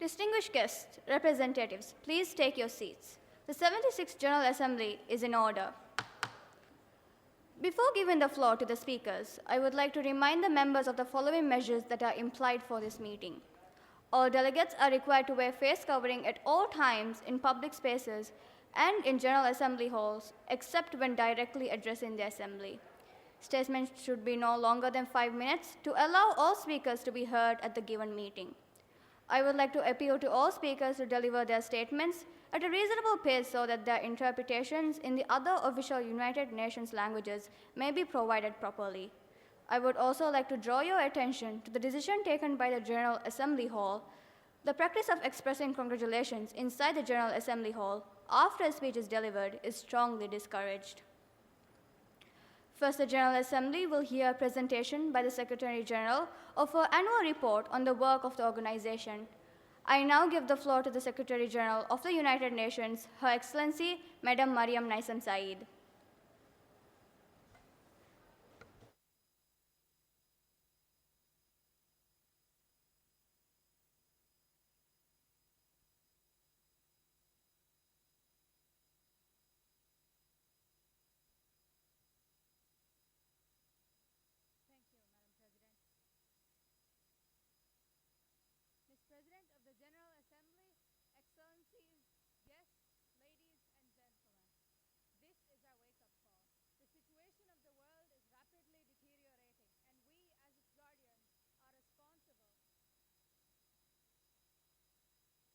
Distinguished guests, representatives, please take your seats. The 76th General Assembly is in order. Before giving the floor to the speakers, I would like to remind the members of the following measures that are implied for this meeting. All delegates are required to wear face covering at all times in public spaces and in General Assembly halls, except when directly addressing the Assembly. Statements should be no longer than 5 minutes to allow all speakers to be heard at the given meeting. I would like to appeal to all speakers to deliver their statements at a reasonable pace so that their interpretations in the other official United Nations languages may be provided properly. I would also like to draw your attention to the decision taken by the General Assembly Hall. The practice of expressing congratulations inside the General Assembly Hall after a speech is delivered is strongly discouraged. First, the General Assembly will hear a presentation by the Secretary General of her annual report on the work of the organization. I now give the floor to the Secretary General of the United Nations, Her Excellency, Madam Mariam Naisam Saeed. President of the General Assembly, Excellencies, guests, ladies and gentlemen, this is our wake-up call. The situation of the world is rapidly deteriorating, and we, as its guardians, are responsible.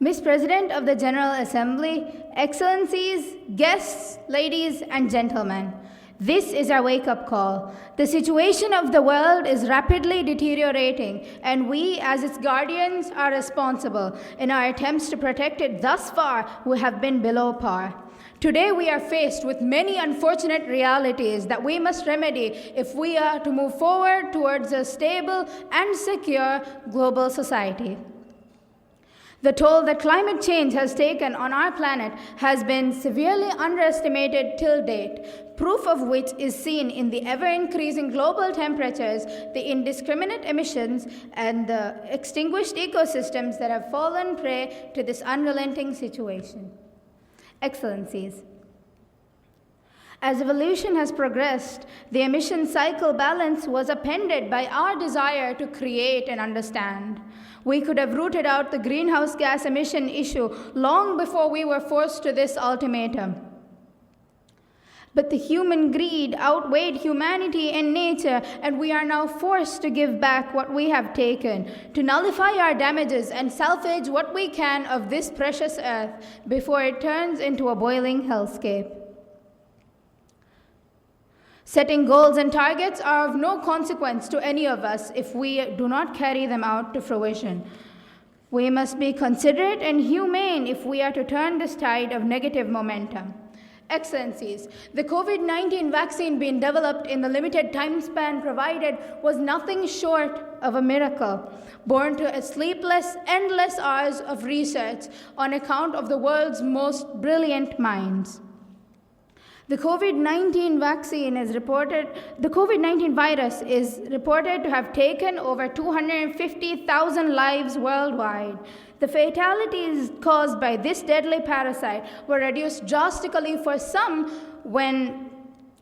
Miss President of the General Assembly, Excellencies, guests, ladies and gentlemen, this is our wake-up call. The situation of the world is rapidly deteriorating, and we, as its guardians, are responsible. In our attempts to protect it thus far, we have been below par. Today, we are faced with many unfortunate realities that we must remedy if we are to move forward towards a stable and secure global society. The toll that climate change has taken on our planet has been severely underestimated till date, proof of which is seen in the ever-increasing global temperatures, the indiscriminate emissions, and the extinguished ecosystems that have fallen prey to this unrelenting situation. Excellencies, as evolution has progressed, the emission cycle balance was appended by our desire to create and understand. We could have rooted out the greenhouse gas emission issue long before we were forced to this ultimatum. But the human greed outweighed humanity and nature, and we are now forced to give back what we have taken, to nullify our damages and salvage what we can of this precious earth before it turns into a boiling hellscape. Setting goals and targets are of no consequence to any of us if we do not carry them out to fruition. We must be considerate and humane if we are to turn this tide of negative momentum. Excellencies, the COVID-19 vaccine being developed in the limited time span provided was nothing short of a miracle, born to a sleepless, endless hours of research on account of the world's most brilliant minds. The COVID-19 virus is reported to have taken over 250,000 lives worldwide. The fatalities caused by this deadly parasite were reduced drastically for some when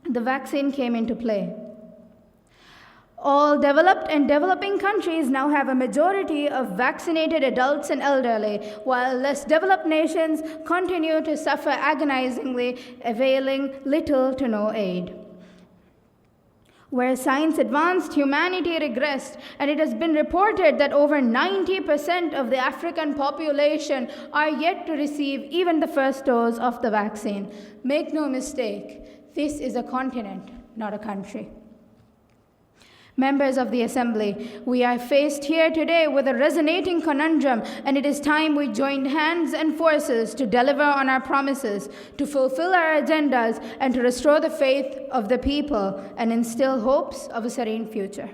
the vaccine came into play. All developed and developing countries now have a majority of vaccinated adults and elderly, while less developed nations continue to suffer agonizingly, availing little to no aid. Where science advanced, humanity regressed, and it has been reported that over 90% of the African population are yet to receive even the first dose of the vaccine. Make no mistake, this is a continent, not a country. Members of the Assembly, we are faced here today with a resonating conundrum, and it is time we joined hands and forces to deliver on our promises, to fulfill our agendas, and to restore the faith of the people and instill hopes of a serene future.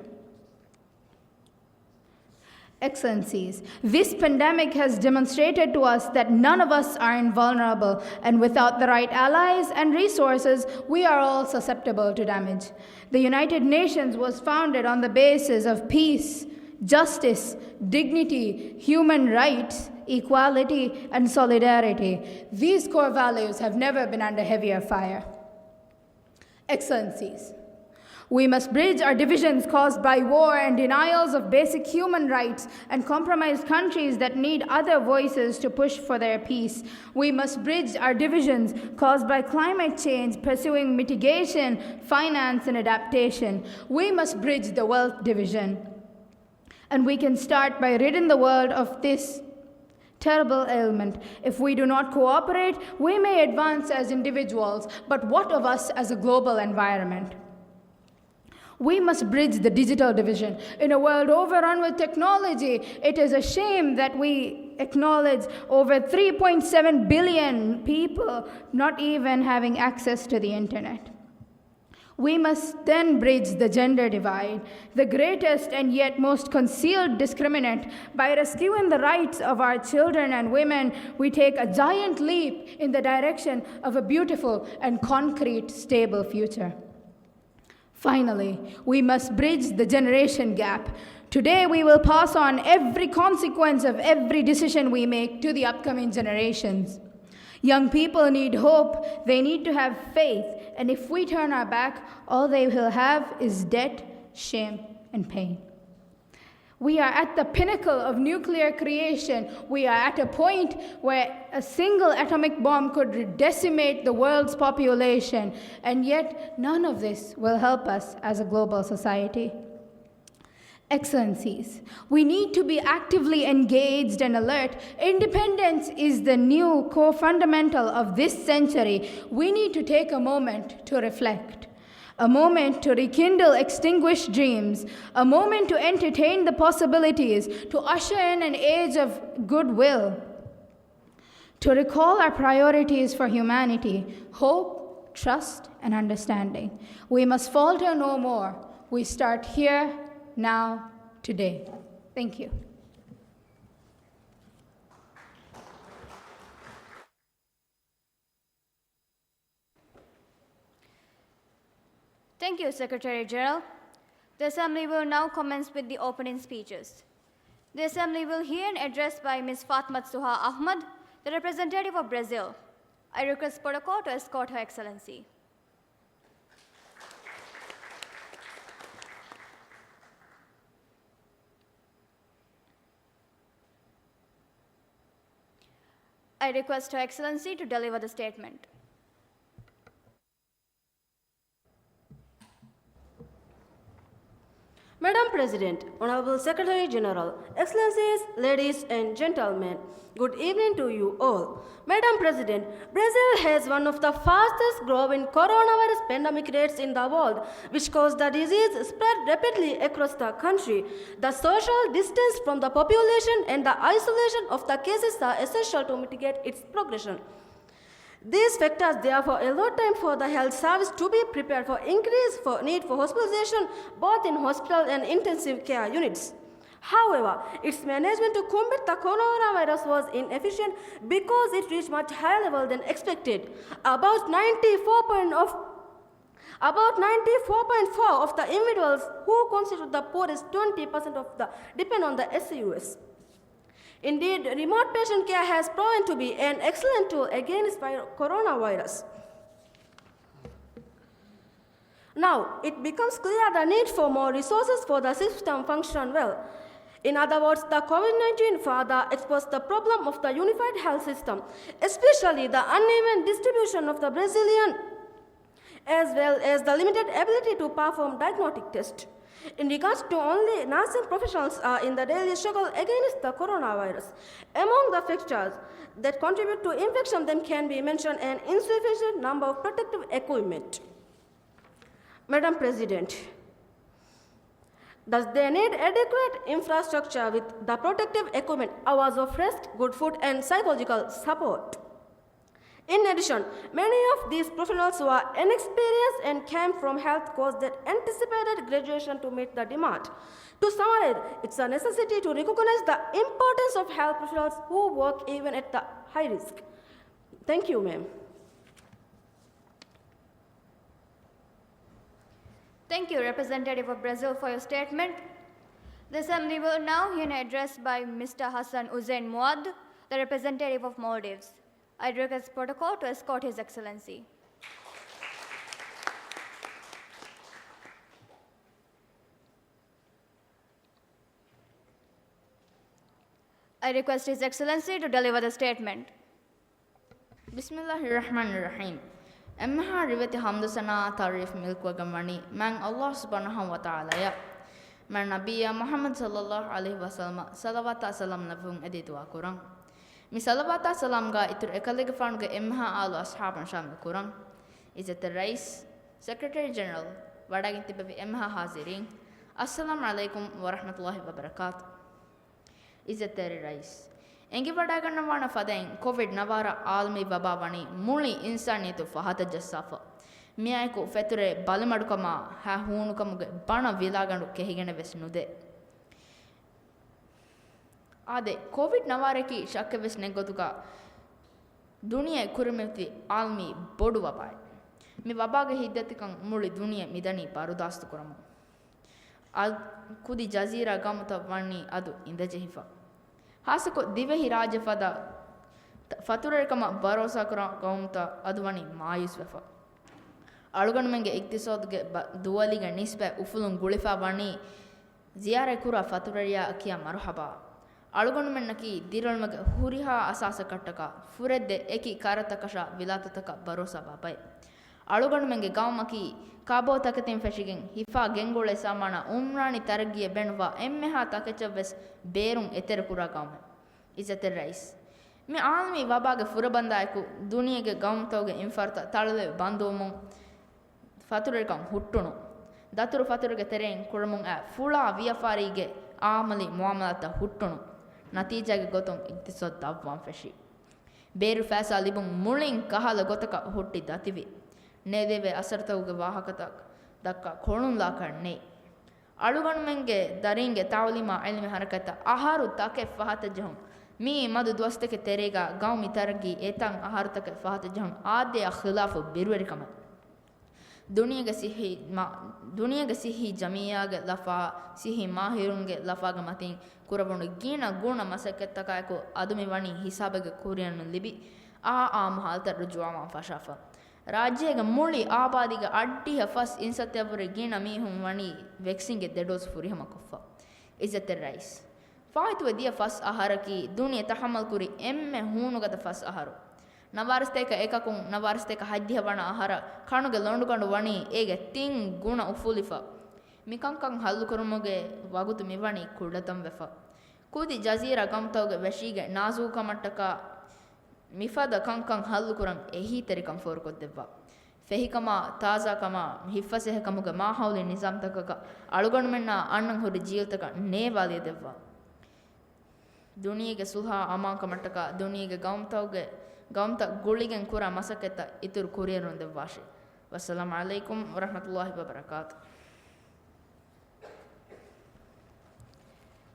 Excellencies, this pandemic has demonstrated to us that none of us are invulnerable, and without the right allies and resources, we are all susceptible to damage. The United Nations was founded on the basis of peace, justice, dignity, human rights, equality, and solidarity. These core values have never been under heavier fire. Excellencies, we must bridge our divisions caused by war and denials of basic human rights and compromised countries that need other voices to push for their peace. We must bridge our divisions caused by climate change, pursuing mitigation, finance, and adaptation. We must bridge the wealth division. And we can start by ridding the world of this terrible ailment. If we do not cooperate, we may advance as individuals, but what of us as a global environment? We must bridge the digital division. In a world overrun with technology, it is a shame that we acknowledge over 3.7 billion people not even having access to the internet. We must then bridge the gender divide, the greatest and yet most concealed discriminant. By rescuing the rights of our children and women, we take a giant leap in the direction of a beautiful and concrete, stable future. Finally, we must bridge the generation gap. Today, we will pass on every consequence of every decision we make to the upcoming generations. Young people need hope, they need to have faith, and if we turn our back, all they will have is debt, shame, and pain. We are at the pinnacle of nuclear creation. We are at a point where a single atomic bomb could decimate the world's population, and yet none of this will help us as a global society. Excellencies, we need to be actively engaged and alert. Independence is the new core fundamental of this century. We need to take a moment to reflect. A moment to rekindle extinguished dreams, a moment to entertain the possibilities, to usher in an age of goodwill, to recall our priorities for humanity, hope, trust, and understanding. We must falter no more. We start here, now, today. Thank you. Thank you, Secretary General. The Assembly will now commence with the opening speeches. The Assembly will hear an address by Ms. Fatma Suha Ahmad, the representative of Brazil. I request protocol to escort Her Excellency. I request Her Excellency to deliver the statement. Madam President, Honorable Secretary General, Excellencies, ladies and gentlemen, good evening to you all. Madam President, Brazil has one of the fastest growing coronavirus pandemic rates in the world, which caused the disease spread rapidly across the country. The social distance from the population and the isolation of the cases are essential to mitigate its progression. These factors therefore allow time for the health service to be prepared for increased need for hospitalization both in hospital and intensive care units. However, its management to combat the coronavirus was inefficient because it reached much higher level than expected. About 94.4% of the individuals who constitute the poorest 20% of the depend on the SUS. Indeed, remote patient care has proven to be an excellent tool against coronavirus. Now, it becomes clear the need for more resources for the system function well. In other words, the COVID-19 further exposed the problem of the unified health system, especially the uneven distribution of the Brazilian, as well as the limited ability to perform diagnostic tests. In regards to only nursing professionals in the daily struggle against the coronavirus, among the factors that contribute to infection then can be mentioned an insufficient number of protective equipment. Madam President, thus they need adequate infrastructure with the protective equipment, hours of rest, good food, and psychological support. In addition, many of these professionals were inexperienced and came from health courses that anticipated graduation to meet the demand. To summarize, it's a necessity to recognize the importance of health professionals who work even at the high risk. Thank you, ma'am. Thank you, Representative of Brazil, for your statement. The Assembly will now hear an address by Mr. Hassan Hussein Muad, the representative of Maldives. I request protocol to escort His Excellency. I request His Excellency to deliver the statement. Bismillahirrahmanirrahim. Emha riveti hamdusana tarif milku gamani man Allah subhanahu wa ta'ala ya. Man Nabiya Muhammad sallallahu alaihi wasallam salawata salam nabung editua kurang. Mi salawata salam ga itur ekalige fan ga emha alu ashaban shamil kurang. Izzat Rais, Secretary General, wadaginti bevi emha hazirin. Assalamu alaikum wa rahmatullahi wa barakatuh. Izzat Rais. Engi wadagannawana fadain COVID navara almi waba wani muli insaniyetu fahata jassafa. Miaiku feture balimadukama ha hunukamuge bana vilagandu kehigene ves nude. Ade COVID navareki shakke ves negotuka duniya kurumeti almi bodu wabai. Mi wabage hiddatikan muli duniya midani parudastu kuramu. Al kudi jazira gamuta wani adu indajehifa. Hasako divehi rajafada faturekama barosa kura gamuta adu wani mayus wefa. Aluganmenge iktisoduge duwaliga nisbe ufulun gulifa wani ziyare kura faturariya akiya marhaba. Aluganmennaki dirolmage huriha asasa kattaka furedde eki karatakasha vilatataka barosa babai. Aluganmenge gawmaki kabo takatin feshigen hifa gengole samana umrani taragiye benwa emmeha takechavves berun eter kura gawme. Izzat Rais. Me almi wabage furabandaiku duniyage gawmtoge infarta talale bandomun faturerkam huttunu daturu faturge tereng kuramun a fula viafarige amali muamalata huttunu natijage goton iktisod davwan feshi beru fasa libun mulin kahala gotaka hutti dativi nedeve asartauge wahakatak dakka konun la karne aluganmenge daringe tawlima ilmi harakata aharu take fahata jahum mi madu dosteke terega gawmi targi etan ahartake fahata jahum ade khilafu birwerikama duniyage sihi jamiyage lafa sihi mahirunge lafaga matin kuravunu gina guna masakettakaiku adumi wani hisabage kuriyanu libi muhalta rujuama fashafa rajyege muli abadiga addiha fas insatyavure gina mihun wani vexinge dedos furihama koffa Izzat Rais faitu dia fas aharaki duniya tahammal kuri emme hunugata fas aharu navarsteka ekakun navarsteka hajdiha wana ahara kanuge londukandu wani ege tin guna ufulifa mikankan hallu kurumuge wagutu miwani kudatam vefa kudi jazira gamtauge veshige nazu kamattaka mifada kankan hallu kuran ehi terikam forkoddeva fehikama taza kama hiffase kamuge mahawli nizam takaka alugonmenna annan hori jeevtaka nevali devva duniyage sulha aman kamattaka duniyage gamta guligen kura masaketa itur kurierun devvashi. Wassalamu alaikum wa rahmatullahi wa barakatuh.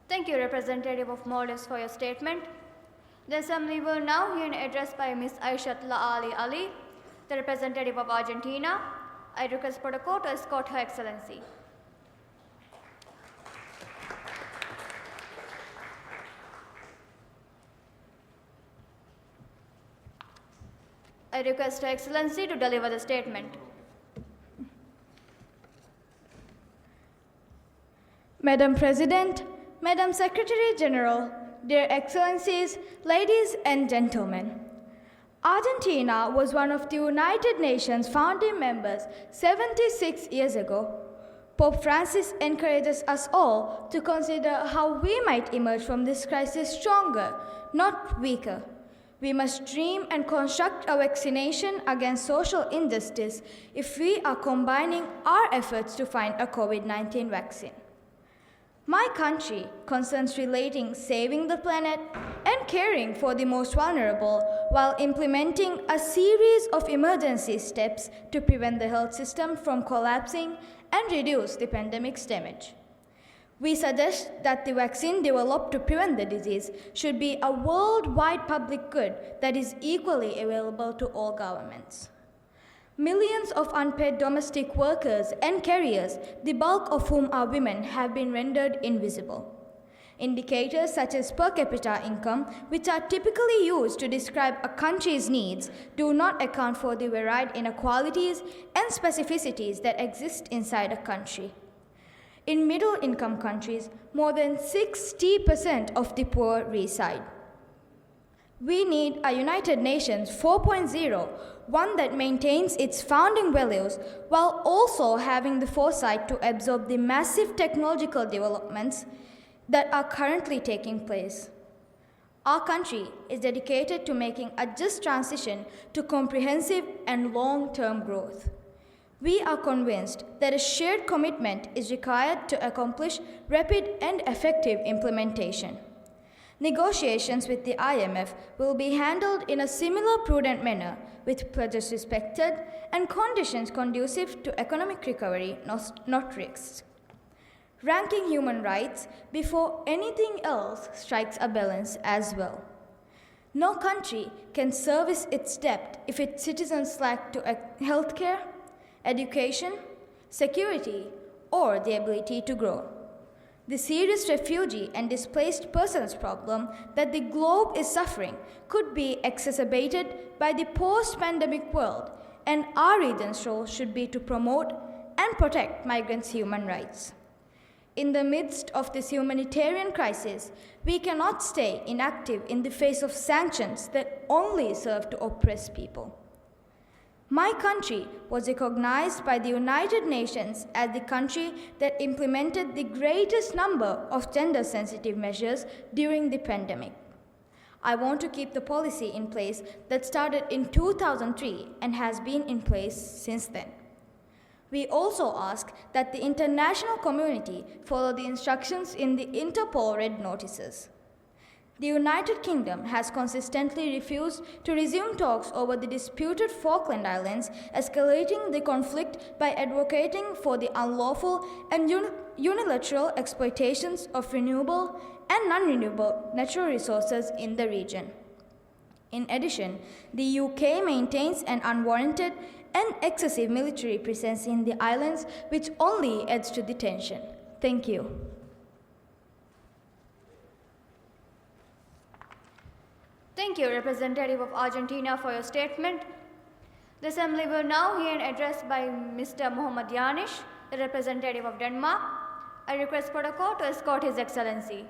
Thank you, Representative of Maldives, for your statement. The Assembly will now hear an address by Ms. Aishat Laali Ali, the representative of Argentina. I request protocol to escort Her Excellency. I request Her Excellency to deliver the statement. Madam President, Madam Secretary General, dear Excellencies, ladies and gentlemen, Argentina was one of the United Nations founding members 76 years ago. Pope Francis encourages us all to consider how we might emerge from this crisis stronger, not weaker. We must dream and construct a vaccination against social injustice if we are combining our efforts to find a COVID-19 vaccine. My country concerns relating saving the planet, and caring for the most vulnerable while implementing a series of emergency steps to prevent the health system from collapsing and reduce the pandemic's damage. We suggest that the vaccine developed to prevent the disease should be a worldwide public good that is equally available to all governments. Millions of unpaid domestic workers and carriers, the bulk of whom are women, have been rendered invisible. Indicators such as per capita income, which are typically used to describe a country's needs, do not account for the varied inequalities and specificities that exist inside a country. In middle-income countries, more than 60% of the poor reside. We need a United Nations 4.0, one that maintains its founding values while also having the foresight to absorb the massive technological developments that are currently taking place. Our country is dedicated to making a just transition to comprehensive and long-term growth. We are convinced that a shared commitment is required to accomplish rapid and effective implementation. Negotiations with the IMF will be handled in a similar prudent manner, with pledges respected and conditions conducive to economic recovery, not risks. Ranking human rights before anything else strikes a balance as well. No country can service its debt if its citizens lack healthcare, education, security, or the ability to grow. The serious refugee and displaced persons problem that the globe is suffering could be exacerbated by the post-pandemic world, and our region's role should be to promote and protect migrants' human rights. In the midst of this humanitarian crisis, we cannot stay inactive in the face of sanctions that only serve to oppress people. My country was recognized by the United Nations as the country that implemented the greatest number of gender-sensitive measures during the pandemic. I want to keep the policy in place that started in 2003 and has been in place since then. We also ask that the international community follow the instructions in the Interpol Red Notices. The United Kingdom has consistently refused to resume talks over the disputed Falkland Islands, escalating the conflict by advocating for the unlawful and unilateral exploitations of renewable and non-renewable natural resources in the region. In addition, the UK maintains an unwarranted and excessive military presence in the islands, which only adds to the tension. Thank you. Thank you, Representative of Argentina, for your statement. The Assembly will now hear an address by Mr. Mohamed Yanish, the representative of Denmark. I request Protocol to escort His Excellency.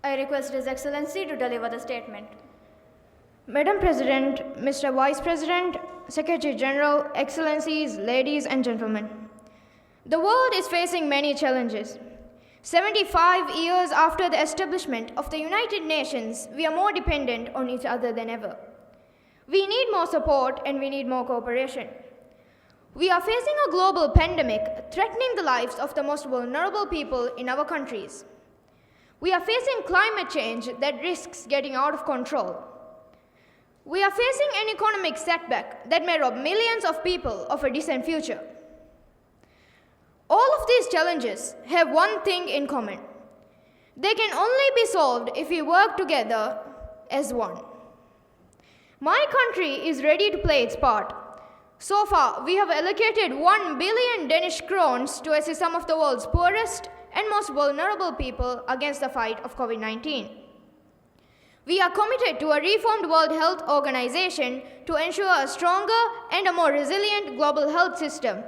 I request His Excellency to deliver the statement. Madam President, Mr. Vice President, Secretary General, Excellencies, ladies and gentlemen. The world is facing many challenges. 75 years after the establishment of the United Nations, we are more dependent on each other than ever. We need more support and we need more cooperation. We are facing a global pandemic threatening the lives of the most vulnerable people in our countries. We are facing climate change that risks getting out of control. We are facing an economic setback that may rob millions of people of a decent future. All of these challenges have one thing in common. They can only be solved if we work together as one. My country is ready to play its part. So far, we have allocated 1 billion Danish crowns to assist some of the world's poorest and most vulnerable people against the fight of COVID-19. We are committed to a reformed World Health Organization to ensure a stronger and a more resilient global health system.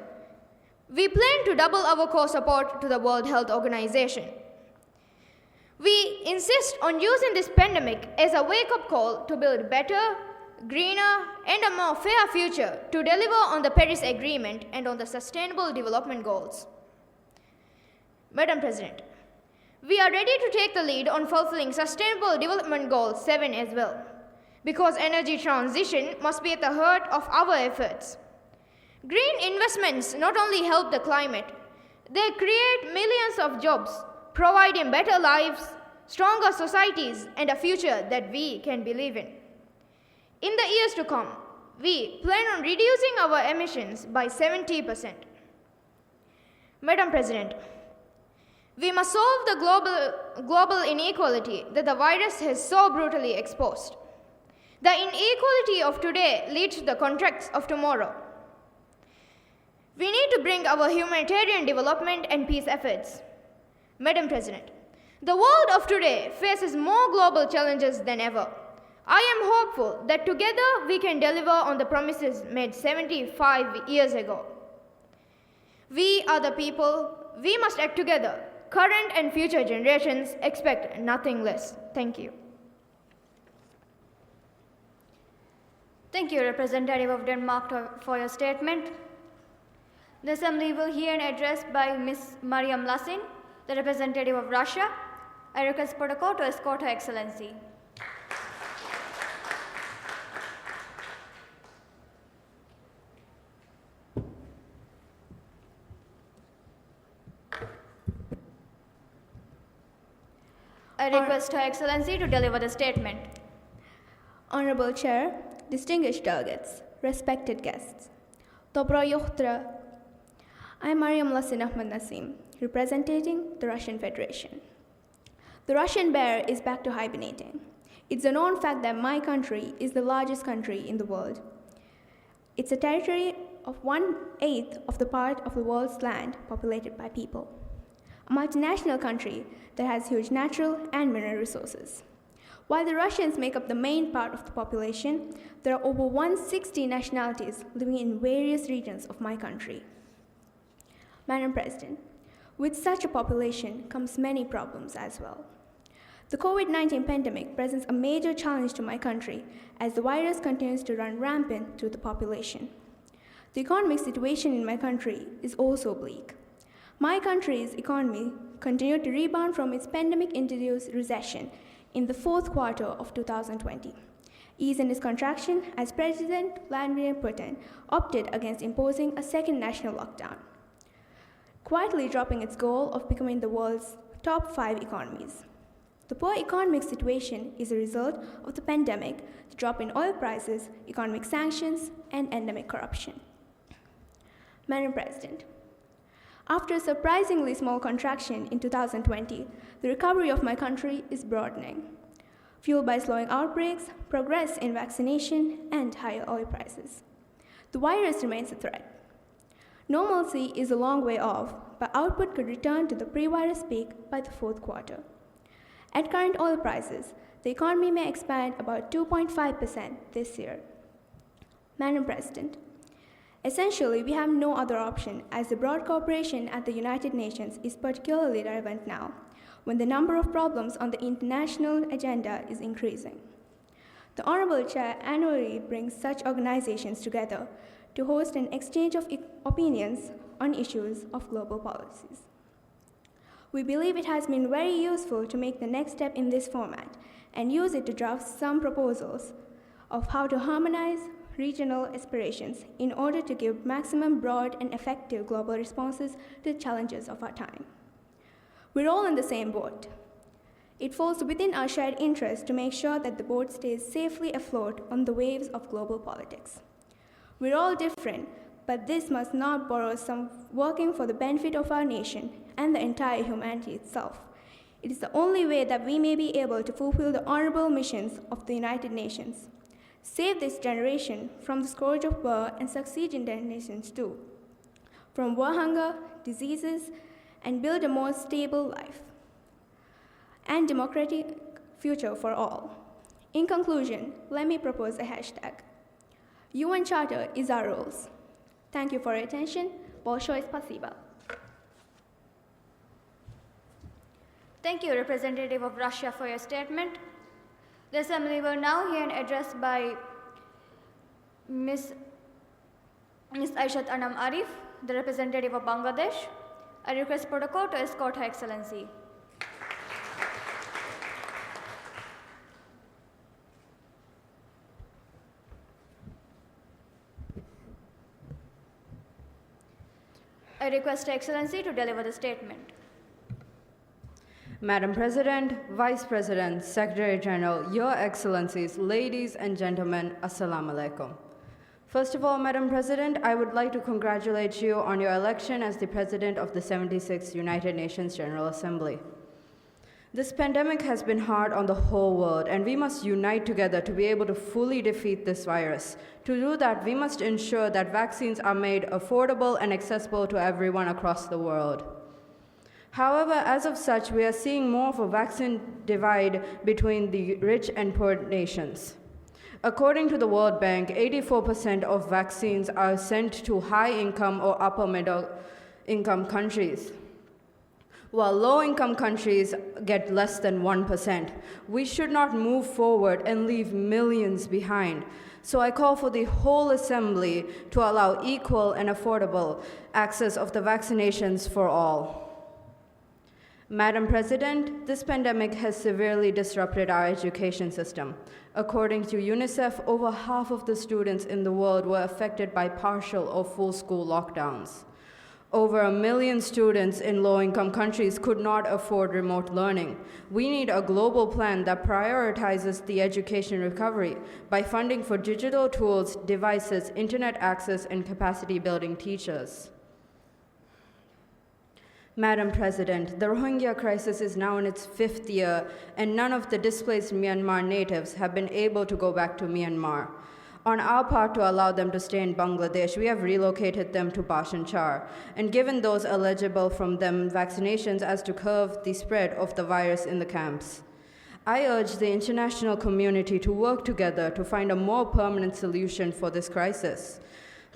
We plan to double our core support to the World Health Organization. We insist on using this pandemic as a wake-up call to build better, greener, and a more fair future to deliver on the Paris Agreement and on the Sustainable Development Goals. Madam President, we are ready to take the lead on fulfilling Sustainable Development Goal 7 as well. because energy transition must be at the heart of our efforts. Green investments not only help the climate, they create millions of jobs, providing better lives, stronger societies, and a future that we can believe in. In the years to come, we plan on reducing our emissions by 70%. Madam President, we must solve the global inequality that the virus has so brutally exposed. The inequality of today leads to the contracts of tomorrow. We need to bring our humanitarian development and peace efforts. Madam President, the world of today faces more global challenges than ever. I am hopeful that together we can deliver on the promises made 75 years ago. We are the people, we must act together. Current and future generations expect nothing less. Thank you. Thank you, Representative of Denmark, for your statement. The Assembly will hear an address by Ms. Mariam Lassin, the representative of Russia. I request Protocol to escort Her Excellency. I request Her Excellency to deliver the statement. Honorable Chair, distinguished delegates, respected guests. Dobro Yutra. I am Mariam Lassin Ahmad Nasim, representing the Russian Federation. The Russian bear is back to hibernating. It's a known fact that my country is the largest country in the world. It's a territory of 1/8 of the part of the world's land populated by people. A multinational country that has huge natural and mineral resources. While the Russians make up the main part of the population, there are over 160 nationalities living in various regions of my country. Madam President, with such a population comes many problems as well. The COVID-19 pandemic presents a major challenge to my country as the virus continues to run rampant through the population. The economic situation in my country is also bleak. My country's economy continued to rebound from its pandemic-induced recession in the fourth quarter of 2020, easing its contraction as President Vladimir Putin opted against imposing a second national lockdown, quietly dropping its goal of becoming the world's top 5 economies. The poor economic situation is a result of the pandemic, the drop in oil prices, economic sanctions, and endemic corruption. Madam President, after a surprisingly small contraction in 2020, the recovery of my country is broadening, fueled by slowing outbreaks, progress in vaccination, and higher oil prices. The virus remains a threat. Normalcy is a long way off, but output could return to the pre-virus peak by the fourth quarter. At current oil prices, the economy may expand about 2.5% this year. Madam President, essentially, we have no other option as the broad cooperation at the United Nations is particularly relevant now, when the number of problems on the international agenda is increasing. The Honorable Chair annually brings such organizations together to host an exchange of opinions on issues of global policies. We believe it has been very useful to make the next step in this format and use it to draft some proposals of how to harmonize regional aspirations in order to give maximum broad and effective global responses to the challenges of our time. We're all in the same boat. It falls within our shared interest to make sure that the boat stays safely afloat on the waves of global politics. We're all different, but this must not borrow some working for the benefit of our nation and the entire humanity itself. It is the only way that we may be able to fulfill the honorable missions of the United Nations. Save this generation from the scourge of war and succeeding generations too, from war, hunger, diseases, and build a more stable life and democratic future for all. In conclusion, let me propose a hashtag. UN Charter is our rules. Thank you for your attention. Большое спасибо. Thank you, Representative of Russia, for your statement. The Assembly will now hear an address by Ms. Aishat Anam Arif, the representative of Bangladesh. I request Protocol to escort Her Excellency. I request Her Excellency to deliver the statement. Madam President, Vice President, Secretary General, Your Excellencies, ladies and gentlemen, Assalamu alaikum. First of all, Madam President, I would like to congratulate you on your election as the President of the 76th United Nations General Assembly. This pandemic has been hard on the whole world, and we must unite together to be able to fully defeat this virus. To do that, we must ensure that vaccines are made affordable and accessible to everyone across the world. However, as of such, we are seeing more of a vaccine divide between the rich and poor nations. According to the World Bank, 84% of vaccines are sent to high-income or upper-middle-income countries, while low-income countries get less than 1%. We should not move forward and leave millions behind. So I call for the whole Assembly to allow equal and affordable access of the vaccinations for all. Madam President, this pandemic has severely disrupted our education system. According to UNICEF, over half of the students in the world were affected by partial or full school lockdowns. Over 1 million students in low-income countries could not afford remote learning. We need a global plan that prioritizes the education recovery by funding for digital tools, devices, internet access, and capacity-building teachers. Madam President, the Rohingya crisis is now in its 5th year, and none of the displaced Myanmar natives have been able to go back to Myanmar. On our part to allow them to stay in Bangladesh, we have relocated them to Bashan Char and given those eligible from them vaccinations as to curb the spread of the virus in the camps. I urge the international community to work together to find a more permanent solution for this crisis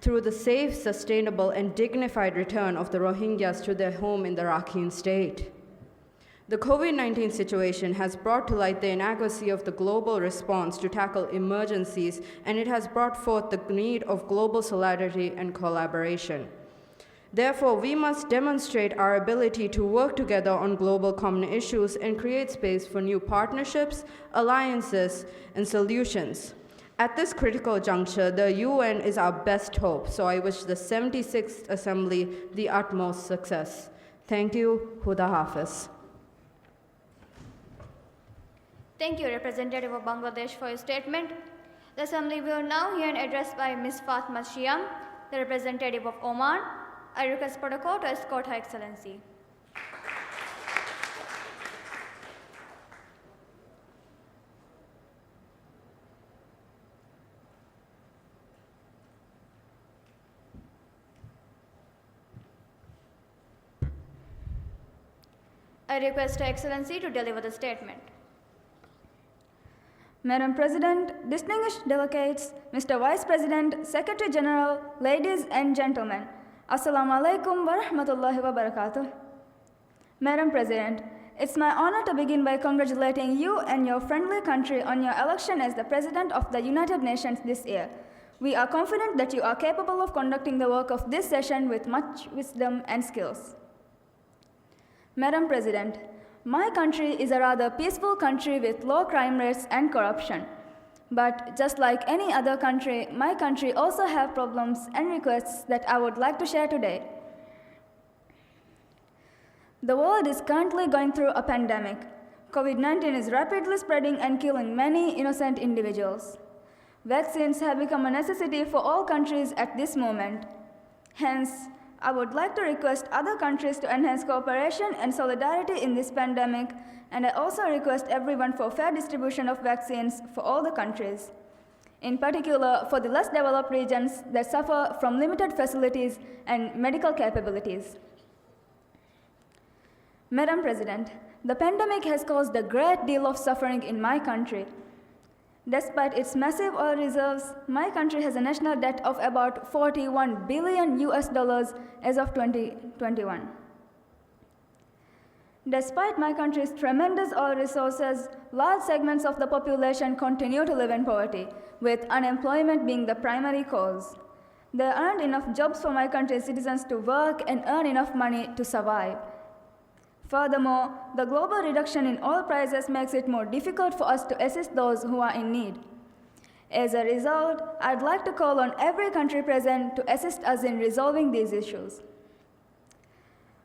through the safe, sustainable, and dignified return of the Rohingyas to their home in the Rakhine state. The COVID-19 situation has brought to light the inadequacy of the global response to tackle emergencies, and it has brought forth the need of global solidarity and collaboration. Therefore, we must demonstrate our ability to work together on global common issues and create space for new partnerships, alliances, and solutions. At this critical juncture, the UN is our best hope, so I wish the 76th Assembly the utmost success. Thank you. Huda Hafiz. Thank you, Representative of Bangladesh, for your statement. The Assembly will now hear an address by Ms. Fatma Shiam, the representative of Oman. I request protocol to escort Her Excellency. I request Her Excellency to deliver the statement. Madam President, distinguished delegates, Mr. Vice President, Secretary General, ladies and gentlemen, Assalamu alaikum wa rahmatullahi wa barakatuh. Madam President, it's my honor to begin by congratulating you and your friendly country on your election as the President of the United Nations this year. We are confident that you are capable of conducting the work of this session with much wisdom and skills. Madam President, my country is a rather peaceful country with low crime rates and corruption. But just like any other country, my country also has problems and requests that I would like to share today. The world is currently going through a pandemic. COVID-19 is rapidly spreading and killing many innocent individuals. Vaccines have become a necessity for all countries at this moment. Hence, I would like to request other countries to enhance cooperation and solidarity in this pandemic, and I also request everyone for fair distribution of vaccines for all the countries. In particular, for the less developed regions that suffer from limited facilities and medical capabilities. Madam President, the pandemic has caused a great deal of suffering in my country. Despite its massive oil reserves, my country has a national debt of about $41 billion as of 2021. Despite my country's tremendous oil resources, large segments of the population continue to live in poverty, with unemployment being the primary cause. There aren't enough jobs for my country's citizens to work and earn enough money to survive. Furthermore, the global reduction in oil prices makes it more difficult for us to assist those who are in need. As a result, I'd like to call on every country present to assist us in resolving these issues.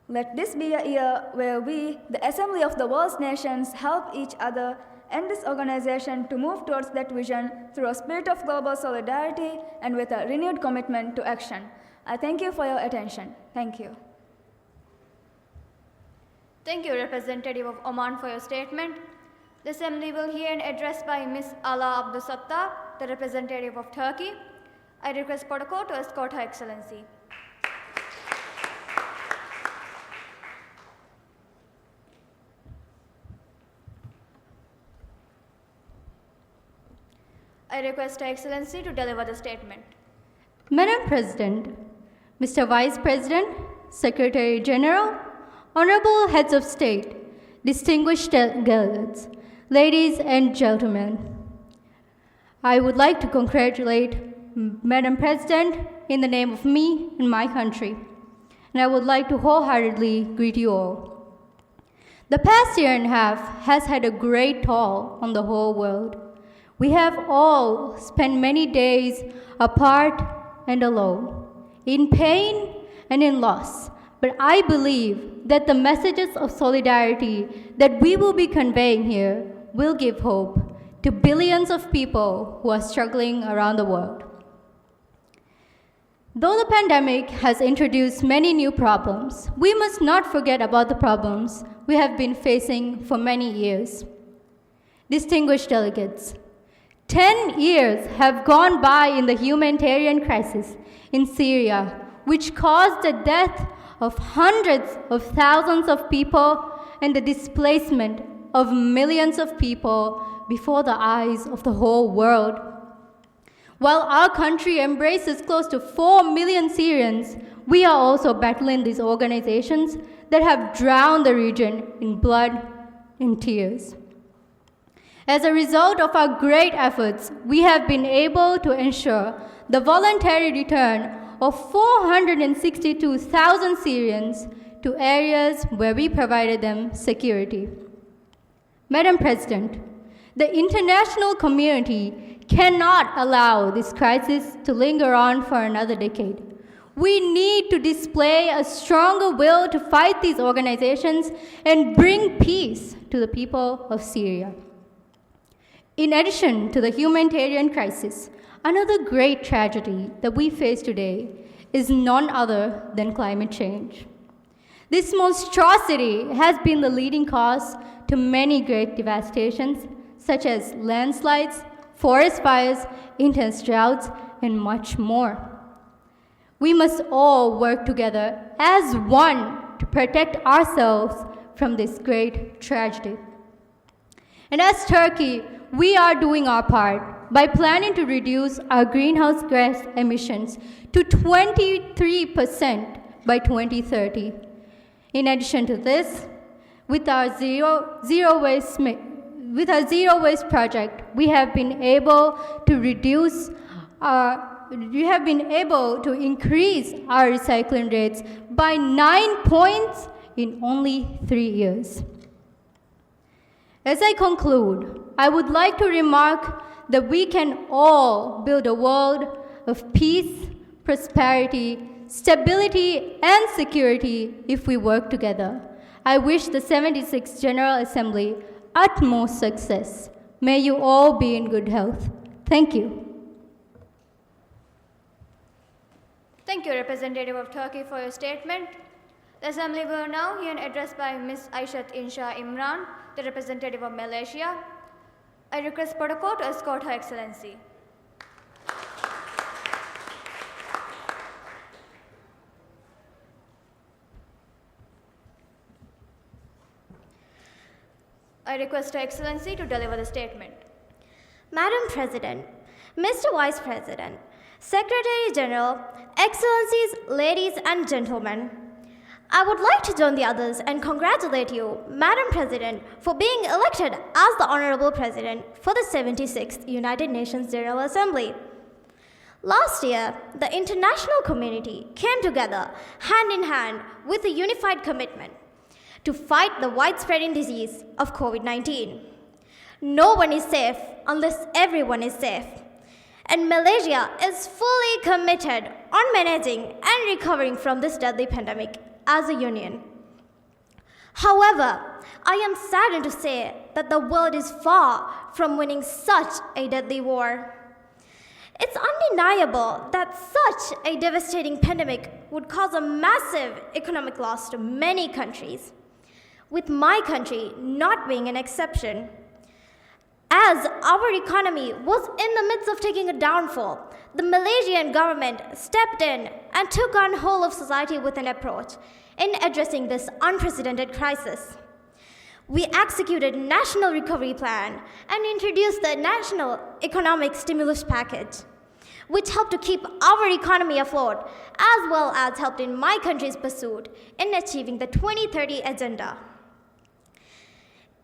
Let this be a year where we, the Assembly of the World's Nations, help each other and this organization to move towards that vision through a spirit of global solidarity and with a renewed commitment to action. I thank you for your attention. Thank you. Thank you, Representative of Oman, for your statement. The Assembly will hear an address by Ms. Ala Abdul Sattar, the representative of Turkey. I request protocol to escort Her Excellency. I request Her Excellency to deliver the statement. Madam President, Mr. Vice President, Secretary General, Honorable Heads of State, distinguished delegates, ladies and gentlemen, I would like to congratulate Madam President in the name of me and my country, and I would like to wholeheartedly greet you all. The past year and a half has had a great toll on the whole world. We have all spent many days apart and alone, in pain and in loss. But I believe that the messages of solidarity that we will be conveying here will give hope to billions of people who are struggling around the world. Though the pandemic has introduced many new problems, we must not forget about the problems we have been facing for many years. Distinguished delegates, 10 years have gone by in the humanitarian crisis in Syria, which caused the death of hundreds of thousands of people and the displacement of millions of people before the eyes of the whole world. While our country embraces close to 4 million Syrians, we are also battling these organizations that have drowned the region in blood and tears. As a result of our great efforts, we have been able to ensure the voluntary return of 462,000 Syrians to areas where we provided them security. Madam President, the international community cannot allow this crisis to linger on for another decade. We need to display a stronger will to fight these organizations and bring peace to the people of Syria. In addition to the humanitarian crisis, another great tragedy that we face today is none other than climate change. This monstrosity has been the leading cause to many great devastations, such as landslides, forest fires, intense droughts, and much more. We must all work together as one to protect ourselves from this great tragedy. And as Turkey, we are doing our part by planning to reduce our greenhouse gas emissions to 23% by 2030. In addition to this, with our zero waste project, we have been able to increase our recycling rates by 9 points in only 3 years. As I conclude, I would like to remark that we can all build a world of peace, prosperity, stability, and security if we work together. I wish the 76th General Assembly utmost success. May you all be in good health. Thank you. Thank you, Representative of Turkey, for your statement. The Assembly will now hear an address by Ms. Aishat Insha Imran, the representative of Malaysia. I request protocol to escort Her Excellency. I request Her Excellency to deliver the statement. Madam President, Mr. Vice President, Secretary General, Excellencies, ladies and gentlemen, I would like to join the others and congratulate you, Madam President, for being elected as the Honorable President for the 76th United Nations General Assembly. Last year, the international community came together hand in hand with a unified commitment to fight the widespreading disease of COVID-19. No one is safe unless everyone is safe. And Malaysia is fully committed on managing and recovering from this deadly pandemic as a union. However, I am saddened to say that the world is far from winning such a deadly war. It's undeniable that such a devastating pandemic would cause a massive economic loss to many countries, with my country not being an exception. As our economy was in the midst of taking a downfall, the Malaysian government stepped in and took on whole of society with an approach in addressing this unprecedented crisis. We executed a national recovery plan and introduced the National Economic Stimulus Package, which helped to keep our economy afloat, as well as helped in my country's pursuit in achieving the 2030 agenda.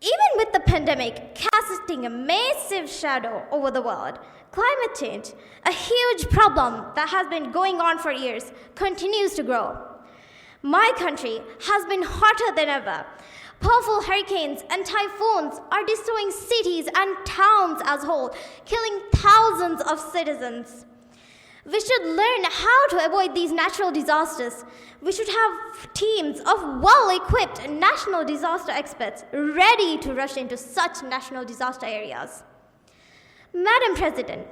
Even with the pandemic casting a massive shadow over the world, climate change, a huge problem that has been going on for years, continues to grow. My country has been hotter than ever. Powerful hurricanes and typhoons are destroying cities and towns as a whole, killing thousands of citizens. We should learn how to avoid these natural disasters. We should have teams of well-equipped national disaster experts ready to rush into such national disaster areas. Madam President,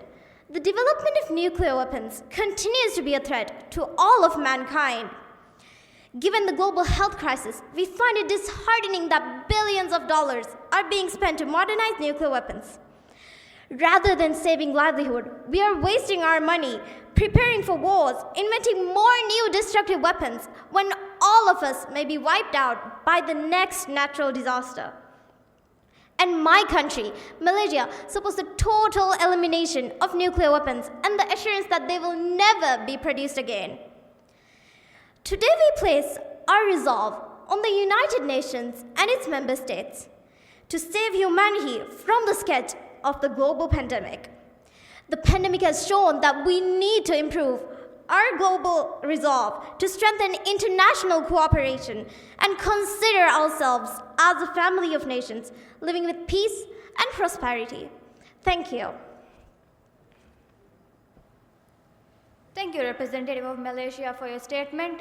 the development of nuclear weapons continues to be a threat to all of mankind. Given the global health crisis, we find it disheartening that billions of dollars are being spent to modernize nuclear weapons. Rather than saving livelihood, we are wasting our money preparing for wars, inventing more new destructive weapons when all of us may be wiped out by the next natural disaster. And my country, Malaysia, supports the total elimination of nuclear weapons and the assurance that they will never be produced again. Today we place our resolve on the United Nations and its member states to save humanity from the scourge of the global pandemic. The pandemic has shown that we need to improve our global resolve to strengthen international cooperation and consider ourselves as a family of nations living with peace and prosperity. Thank you. Thank you, Representative of Malaysia, for your statement.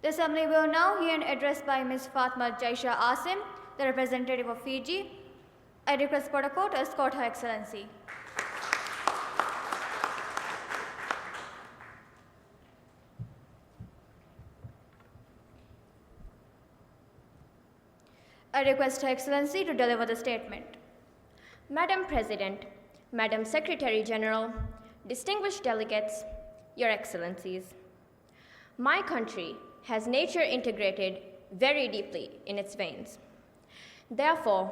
The Assembly will now hear an address by Ms. Fatma Jaisha Asim, the representative of Fiji. I request Protocol to escort Her Excellency. I request Her Excellency to deliver the statement. Madam President, Madam Secretary General, distinguished delegates, Your Excellencies, my country has nature integrated very deeply in its veins. Therefore,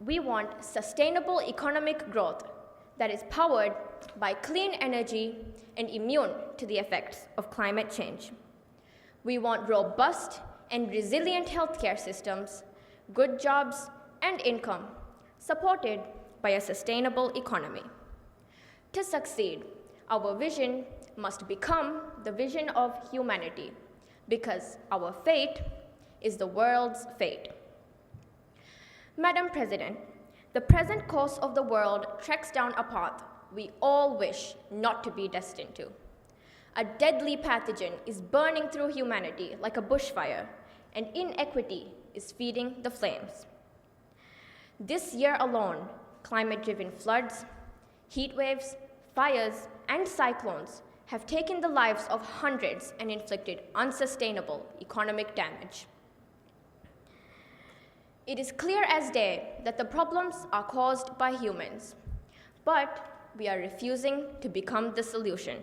we want sustainable economic growth that is powered by clean energy and immune to the effects of climate change. We want robust and resilient healthcare systems, good jobs and income, supported by a sustainable economy. To succeed, our vision must become the vision of humanity, because our fate is the world's fate. Madam President, the present course of the world treks down a path we all wish not to be destined to. A deadly pathogen is burning through humanity like a bushfire, and inequity is feeding the flames. This year alone, climate-driven floods, heat waves, fires, and cyclones have taken the lives of hundreds and inflicted unsustainable economic damage. It is clear as day that the problems are caused by humans, but we are refusing to become the solution.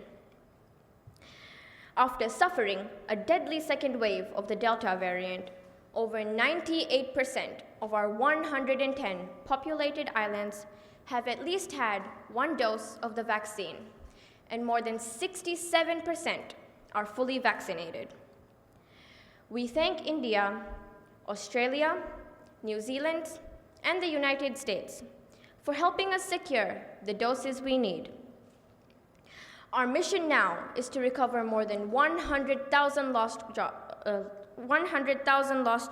After suffering a deadly second wave of the Delta variant, over 98% of our 110 populated islands have at least had one dose of the vaccine, and more than 67% are fully vaccinated. We thank India, Australia, New Zealand, and the United States for helping us secure the doses we need. Our mission now is to recover more than 100,000 lost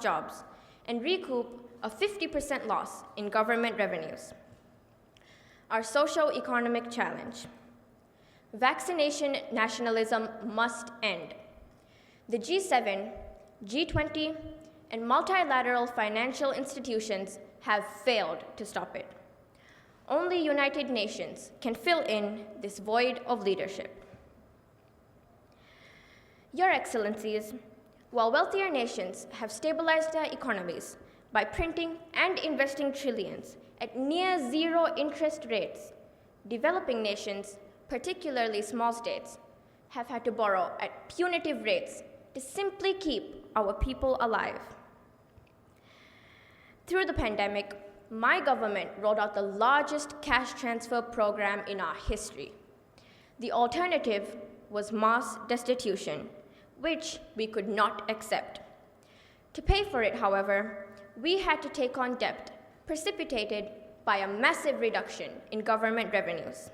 jobs and recoup a 50% loss in government revenues. Our socio-economic challenge. Vaccination nationalism must end. The G7, G20, and multilateral financial institutions have failed to stop it. Only United Nations can fill in this void of leadership. Your Excellencies, while wealthier nations have stabilized their economies by printing and investing trillions at near zero interest rates, developing nations, particularly small states, have had to borrow at punitive rates to simply keep our people alive. Through the pandemic, my government rolled out the largest cash transfer program in our history. The alternative was mass destitution, which we could not accept. To pay for it, however, we had to take on debt precipitated by a massive reduction in government revenues.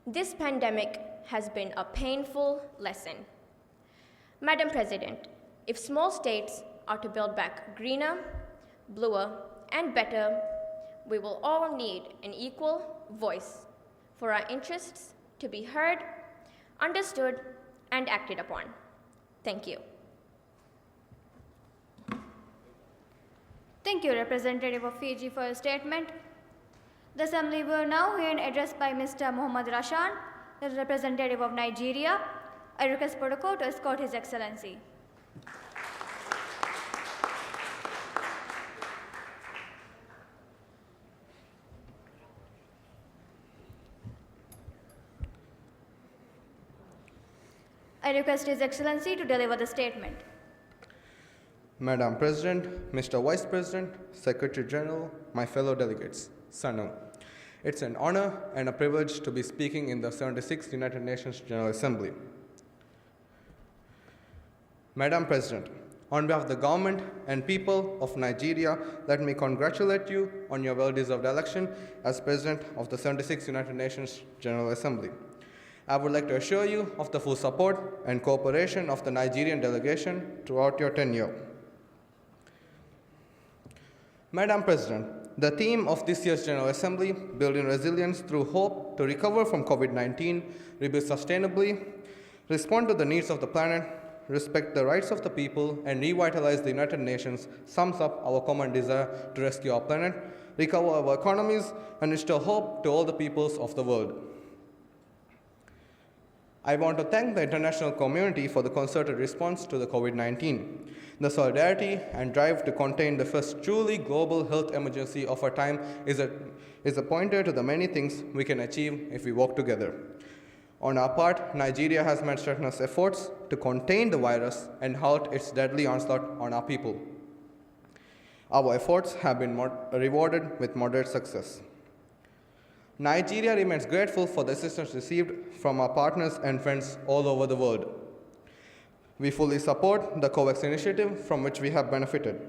This pandemic has been a painful lesson. Madam President, if small states are to build back greener, bluer, and better, we will all need an equal voice for our interests to be heard, understood, and acted upon. Thank you. Thank you, Representative of Fiji, for your statement. The Assembly will now hear an address by Mr. Mohamed Rashan, the representative of Nigeria. I request protocol to escort His Excellency. I request His Excellency to deliver the statement. Madam President, Mr. Vice President, Secretary General, my fellow delegates, Sanu. It's an honor and a privilege to be speaking in the 76th United Nations General Assembly. Madam President, on behalf of the government and people of Nigeria, let me congratulate you on your well-deserved election as President of the 76th United Nations General Assembly. I would like to assure you of the full support and cooperation of the Nigerian delegation throughout your tenure. Madam President, the theme of this year's General Assembly, Building Resilience Through Hope to Recover from COVID-19, Rebuild Sustainably, Respond to the Needs of the Planet, Respect the Rights of the People, and Revitalize the United Nations, sums up our common desire to rescue our planet, recover our economies, and restore hope to all the peoples of the world. I want to thank the international community for the concerted response to the COVID-19. The solidarity and drive to contain the first truly global health emergency of our time is a pointer to the many things we can achieve if we work together. On our part, Nigeria has made strenuous efforts to contain the virus and halt its deadly onslaught on our people. Our efforts have been rewarded with moderate success. Nigeria remains grateful for the assistance received from our partners and friends all over the world. We fully support the COVAX initiative from which we have benefited.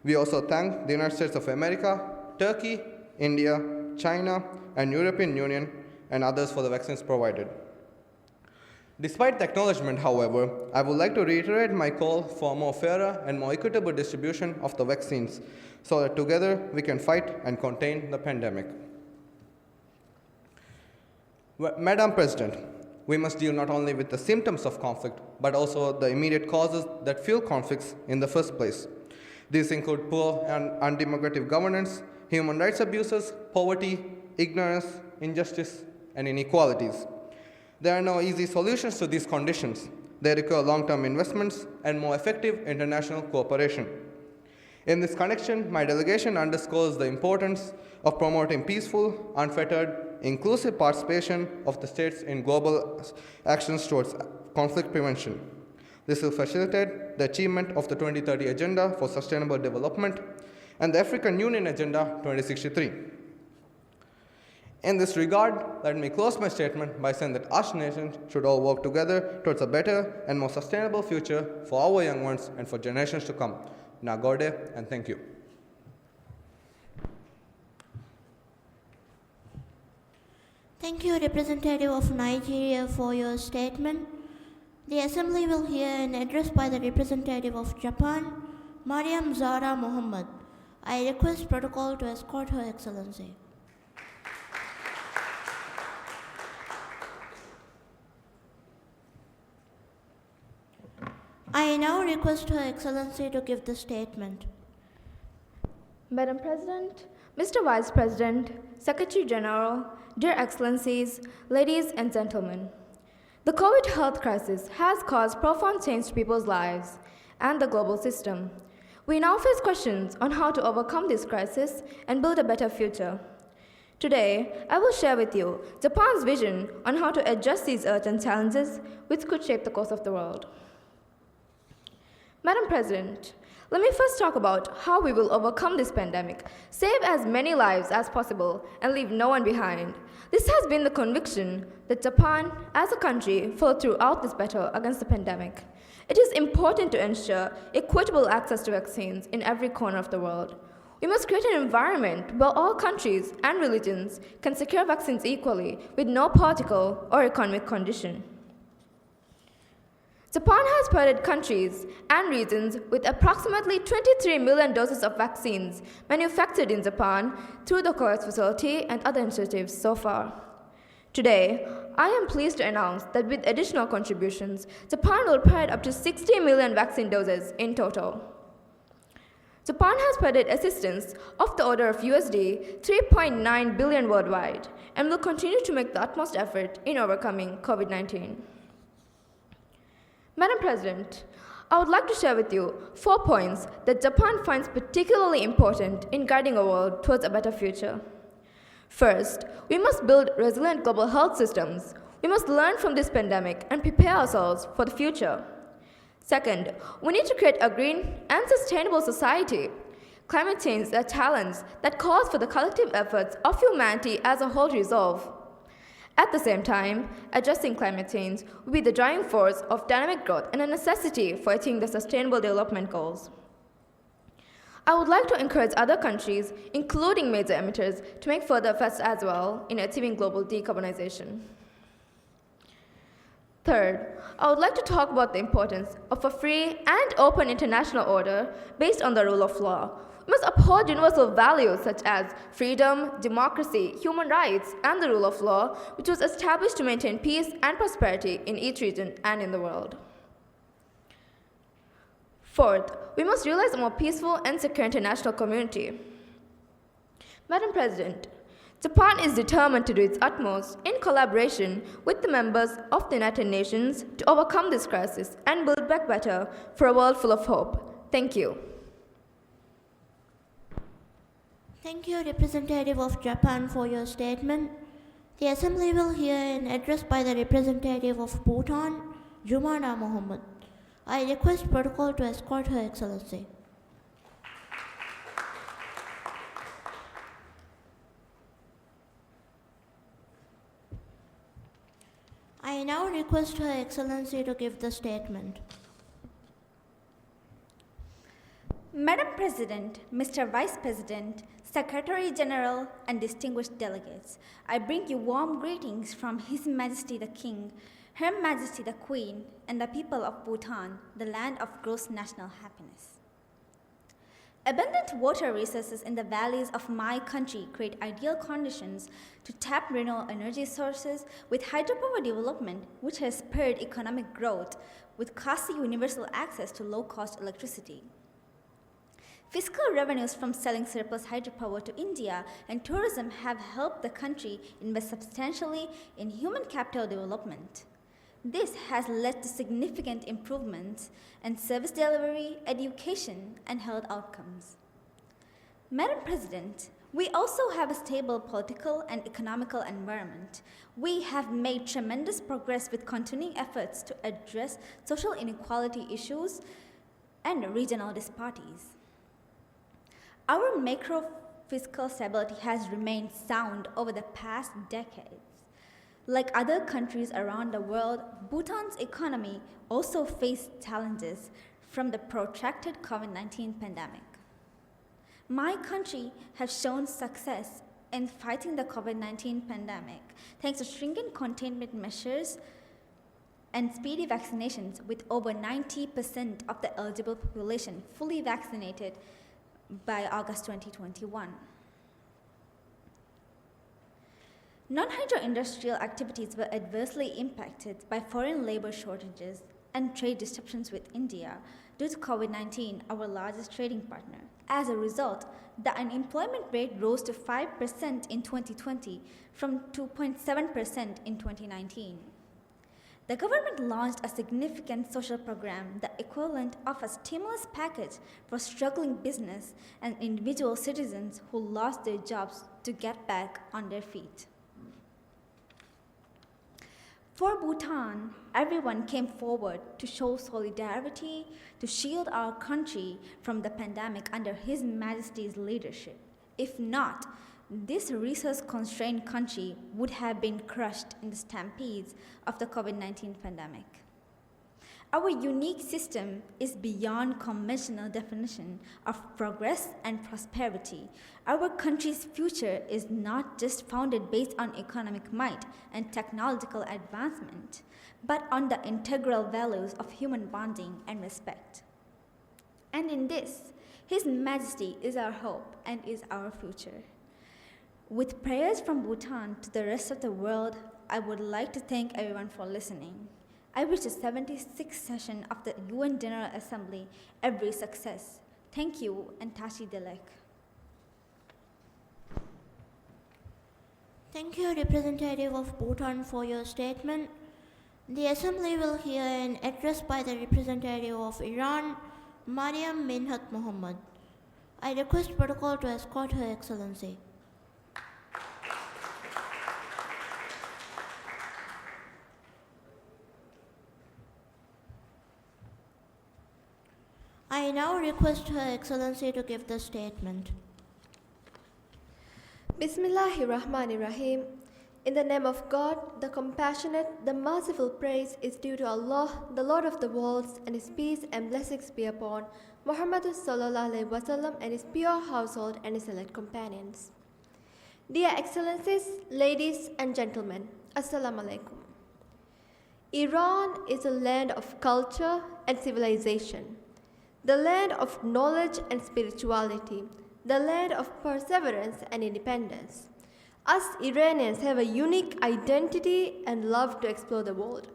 We also thank the United States of America, Turkey, India, China, and European Union and others for the vaccines provided. Despite the acknowledgement, however, I would like to reiterate my call for a more fairer and more equitable distribution of the vaccines so that together we can fight and contain the pandemic. Madam President, we must deal not only with the symptoms of conflict, but also the immediate causes that fuel conflicts in the first place. These include poor and undemocratic governance, human rights abuses, poverty, ignorance, injustice, and inequalities. There are no easy solutions to these conditions. They require long-term investments and more effective international cooperation. In this connection, my delegation underscores the importance of promoting peaceful, unfettered, inclusive participation of the states in global actions towards conflict prevention. This will facilitate the achievement of the 2030 Agenda for Sustainable Development and the African Union Agenda 2063. In this regard, let me close my statement by saying that us nations should all work together towards a better and more sustainable future for our young ones and for generations to come. Nagode, and thank you. Thank you, Representative of Nigeria, for your statement. The Assembly will hear an address by the Representative of Japan, Mariam Zahra Mohammed. I request protocol to escort Her Excellency. I now request Her Excellency to give the statement. Madam President, Mr. Vice President, Secretary General, dear Excellencies, ladies and gentlemen, the COVID health crisis has caused profound change to people's lives and the global system. We now face questions on how to overcome this crisis and build a better future. Today, I will share with you Japan's vision on how to address these urgent challenges which could shape the course of the world. Madam President, let me first talk about how we will overcome this pandemic, save as many lives as possible, and leave no one behind. This has been the conviction that Japan, as a country, followed throughout this battle against the pandemic. It is important to ensure equitable access to vaccines in every corner of the world. We must create an environment where all countries and religions can secure vaccines equally with no political or economic condition. Japan has provided countries and regions with approximately 23 million doses of vaccines manufactured in Japan through the COVAX facility and other initiatives so far. Today, I am pleased to announce that with additional contributions, Japan will provide up to 60 million vaccine doses in total. Japan has provided assistance of the order of USD 3.9 billion worldwide and will continue to make the utmost effort in overcoming COVID-19. Madam President, I would like to share with you 4 points that Japan finds particularly important in guiding our world towards a better future. First, we must build resilient global health systems. We must learn from this pandemic and prepare ourselves for the future. Second, we need to create a green and sustainable society. Climate change is a challenge that calls for the collective efforts of humanity as a whole to resolve. At the same time, addressing climate change will be the driving force of dynamic growth and a necessity for achieving the Sustainable Development Goals. I would like to encourage other countries, including major emitters, to make further efforts as well in achieving global decarbonization. Third, I would like to talk about the importance of a free and open international order based on the rule of law. We must uphold universal values such as freedom, democracy, human rights, and the rule of law, which was established to maintain peace and prosperity in each region and in the world. Fourth, we must realize a more peaceful and secure international community. Madam President, Japan is determined to do its utmost in collaboration with the members of the United Nations to overcome this crisis and build back better for a world full of hope. Thank you. Thank you, Representative of Japan, for your statement. The Assembly will hear an address by the representative of Bhutan, Jumada Mohammed. I request protocol to escort Her Excellency. I now request Her Excellency to give the statement. Madam President, Mr. Vice President, Secretary General, and distinguished delegates, I bring you warm greetings from His Majesty the King, Her Majesty the Queen, and the people of Bhutan, the land of gross national happiness. Abundant water resources in the valleys of my country create ideal conditions to tap renewable energy sources with hydropower development, which has spurred economic growth with costly universal access to low-cost electricity. Fiscal revenues from selling surplus hydropower to India and tourism have helped the country invest substantially in human capital development. This has led to significant improvements in service delivery, education, and health outcomes. Madam President, we also have a stable political and economical environment. We have made tremendous progress with continuing efforts to address social inequality issues and regional disparities. Our macro-fiscal stability has remained sound over the past decades. Like other countries around the world, Bhutan's economy also faced challenges from the protracted COVID-19 pandemic. My country has shown success in fighting the COVID-19 pandemic thanks to stringent containment measures and speedy vaccinations, with over 90% of the eligible population fully vaccinated by August 2021. Non-hydro-industrial activities were adversely impacted by foreign labor shortages and trade disruptions with India due to COVID-19, our largest trading partner. As a result, the unemployment rate rose to 5% in 2020 from 2.7% in 2019. The government launched a significant social program, the equivalent of a stimulus package for struggling business and individual citizens who lost their jobs to get back on their feet. For Bhutan, everyone came forward to show solidarity to shield our country from the pandemic under His Majesty's leadership. If not, this resource-constrained country would have been crushed in the stampedes of the COVID-19 pandemic. Our unique system is beyond conventional definition of progress and prosperity. Our country's future is not just founded based on economic might and technological advancement, but on the integral values of human bonding and respect. And in this, His Majesty is our hope and is our future. With prayers from Bhutan to the rest of the world, I would like to thank everyone for listening. I wish the 76th session of the UN General Assembly every success. Thank you, and Tashi Delek. Thank you, Representative of Bhutan, for your statement. The Assembly will hear an address by the Representative of Iran, Mariam Minhat Mohammed. I request protocol to escort Her Excellency. I now request Her Excellency to give the statement. Bismillahirrahmanirrahim. In the name of God, the compassionate, the merciful, praise is due to Allah, the Lord of the worlds, and His peace and blessings be upon Muhammad sallallahu alaihi wasallam and his pure household and his select companions. Dear Excellencies, ladies and gentlemen, Assalamu alaikum. Iran is a land of culture and civilization, the land of knowledge and spirituality, the land of perseverance and independence. Us Iranians have a unique identity and love to explore the world.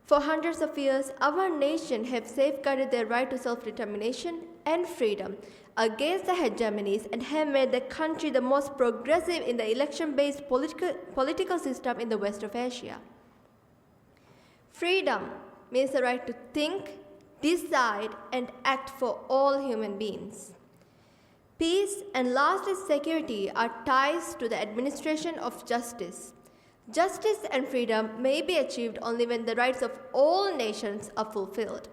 For hundreds of years, our nation have safeguarded their right to self-determination and freedom against the hegemonies and have made the country the most progressive in the election-based political system in the West of Asia. Freedom means the right to think, decide, and act for all human beings. Peace and lastly security are ties to the administration of justice. Justice and freedom may be achieved only when the rights of all nations are fulfilled.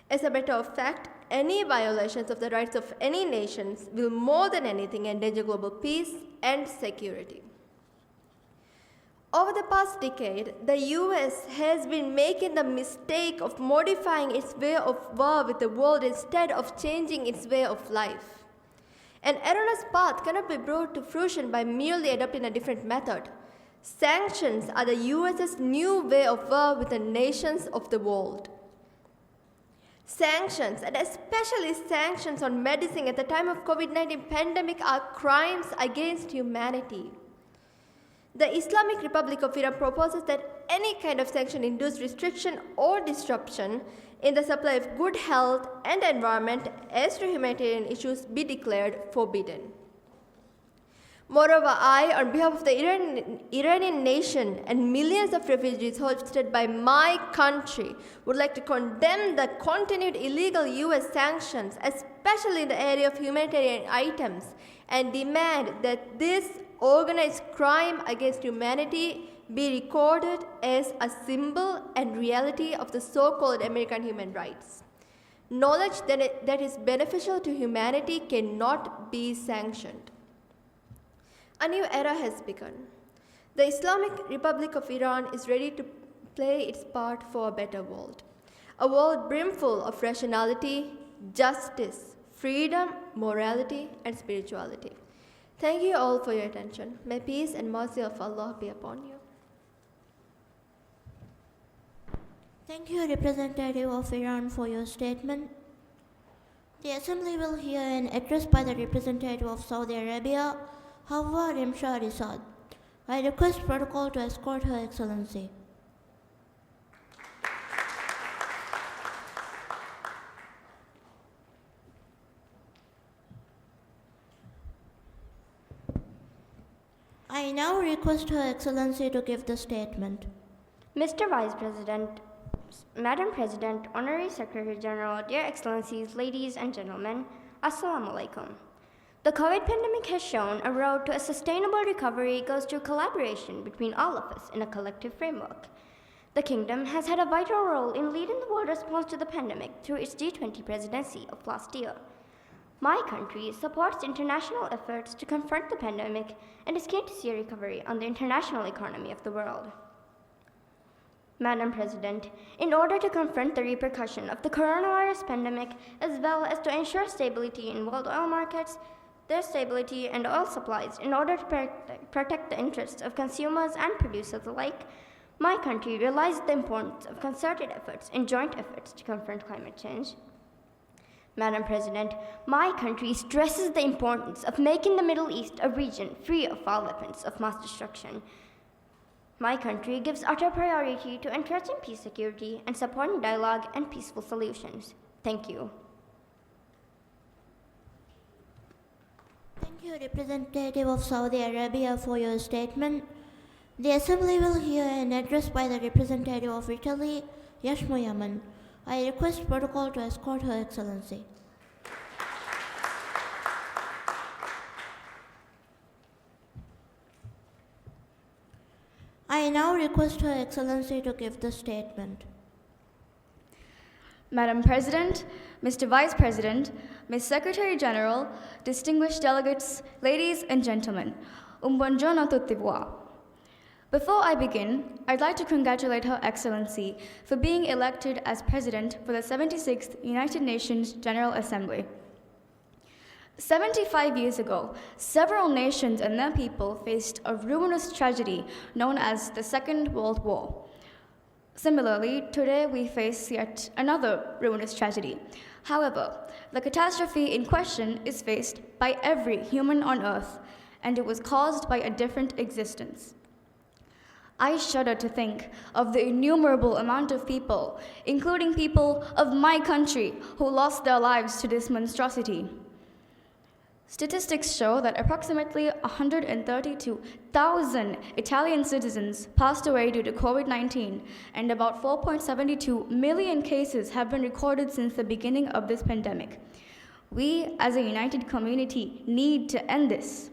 As a matter of fact, any violations of the rights of any nations will more than anything endanger global peace and security. Over the past decade, the US has been making the mistake of modifying its way of war with the world instead of changing its way of life. An erroneous path cannot be brought to fruition by merely adopting a different method. Sanctions are the US's new way of war with the nations of the world. Sanctions, and especially sanctions on medicine at the time of COVID-19 pandemic, are crimes against humanity. The Islamic Republic of Iran proposes that any kind of sanction-induced restriction or disruption in the supply of good health and environment as to humanitarian issues be declared forbidden. Moreover, I, on behalf of the Iranian nation and millions of refugees hosted by my country, would like to condemn the continued illegal US sanctions, especially in the area of humanitarian items, and demand that this organized crime against humanity be recorded as a symbol and reality of the so-called American human rights. Knowledge that is beneficial to humanity cannot be sanctioned. A new era has begun. The Islamic Republic of Iran is ready to play its part for a better world. A world brimful of rationality, justice, freedom, morality, and spirituality. Thank you all for your attention. May peace and mercy of Allah be upon you. Thank you, Representative of Iran, for your statement. The Assembly will hear an address by the Representative of Saudi Arabia, Hawwa Rimsha Risad. I request protocol to escort Her Excellency. I now request Her Excellency to give the statement. Mr. Vice President, Madam President, Honorary Secretary General, dear Excellencies, ladies and gentlemen, Assalamu alaikum. The COVID pandemic has shown a road to a sustainable recovery goes through collaboration between all of us in a collective framework. The Kingdom has had a vital role in leading the world response to the pandemic through its G20 presidency of last year. My country supports international efforts to confront the pandemic and is keen to see a recovery on the international economy of the world. Madam President, in order to confront the repercussion of the coronavirus pandemic as well as to ensure stability in world oil markets, their stability and oil supplies, in order to protect the interests of consumers and producers alike, my country realizes the importance of concerted efforts and joint efforts to confront climate change. Madam President, my country stresses the importance of making the Middle East a region free of all weapons of mass destruction. My country gives utter priority to encouraging peace, security, and supporting dialogue and peaceful solutions. Thank you. Thank you, Representative of Saudi Arabia, for your statement. The Assembly will hear an address by the Representative of Italy, Yashmo Yaman. I request protocol to escort Her Excellency. I now request Her Excellency to give the statement. Madam President, Mr. Vice President, Ms. Secretary General, distinguished delegates, ladies and gentlemen, buongiorno a tutti voi. Before I begin, I'd like to congratulate Her Excellency for being elected as President for the 76th United Nations General Assembly. 75 years ago, several nations and their people faced a ruinous tragedy known as the Second World War. Similarly, today we face yet another ruinous tragedy. However, the catastrophe in question is faced by every human on Earth, and it was caused by a different existence. I shudder to think of the innumerable amount of people, including people of my country, who lost their lives to this monstrosity. Statistics show that approximately 132,000 Italian citizens passed away due to COVID-19, and about 4.72 million cases have been recorded since the beginning of this pandemic. We, as a united community, need to end this.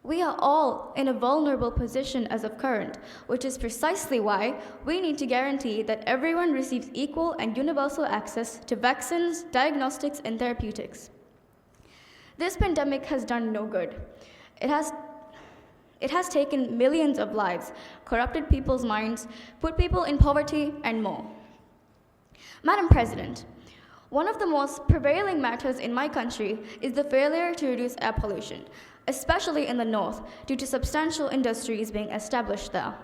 We are all in a vulnerable position as of current, which is precisely why we need to guarantee that everyone receives equal and universal access to vaccines, diagnostics, and therapeutics. This pandemic has done no good. It has taken millions of lives, corrupted people's minds, put people in poverty, and more. Madam President, one of the most prevailing matters in my country is the failure to reduce air pollution, especially in the north, due to substantial industries being established there.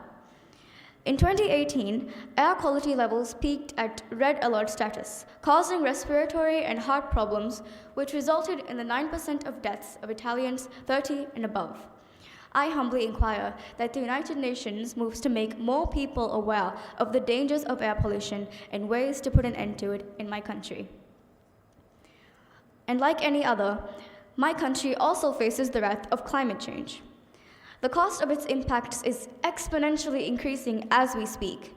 In 2018, air quality levels peaked at red alert status, causing respiratory and heart problems, which resulted in the 9% of deaths of Italians 30 and above. I humbly inquire that the United Nations moves to make more people aware of the dangers of air pollution and ways to put an end to it in my country. And like any other, my country also faces the wrath of climate change. The cost of its impacts is exponentially increasing as we speak.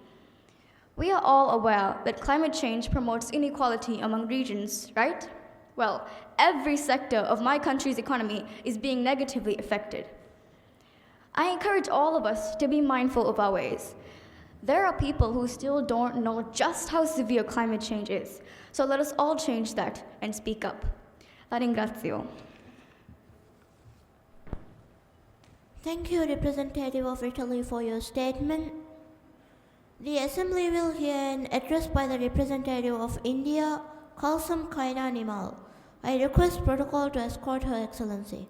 We are all aware that climate change promotes inequality among regions, right? Well, every sector of my country's economy is being negatively affected. I encourage all of us to be mindful of our ways. There are people who still don't know just how severe climate change is, so let us all change that and speak up. La ringrazio. Thank you, Representative of Italy, for your statement. The Assembly will hear an address by the Representative of India, Kalsam Kaina Nimal. I request protocol to escort Her Excellency.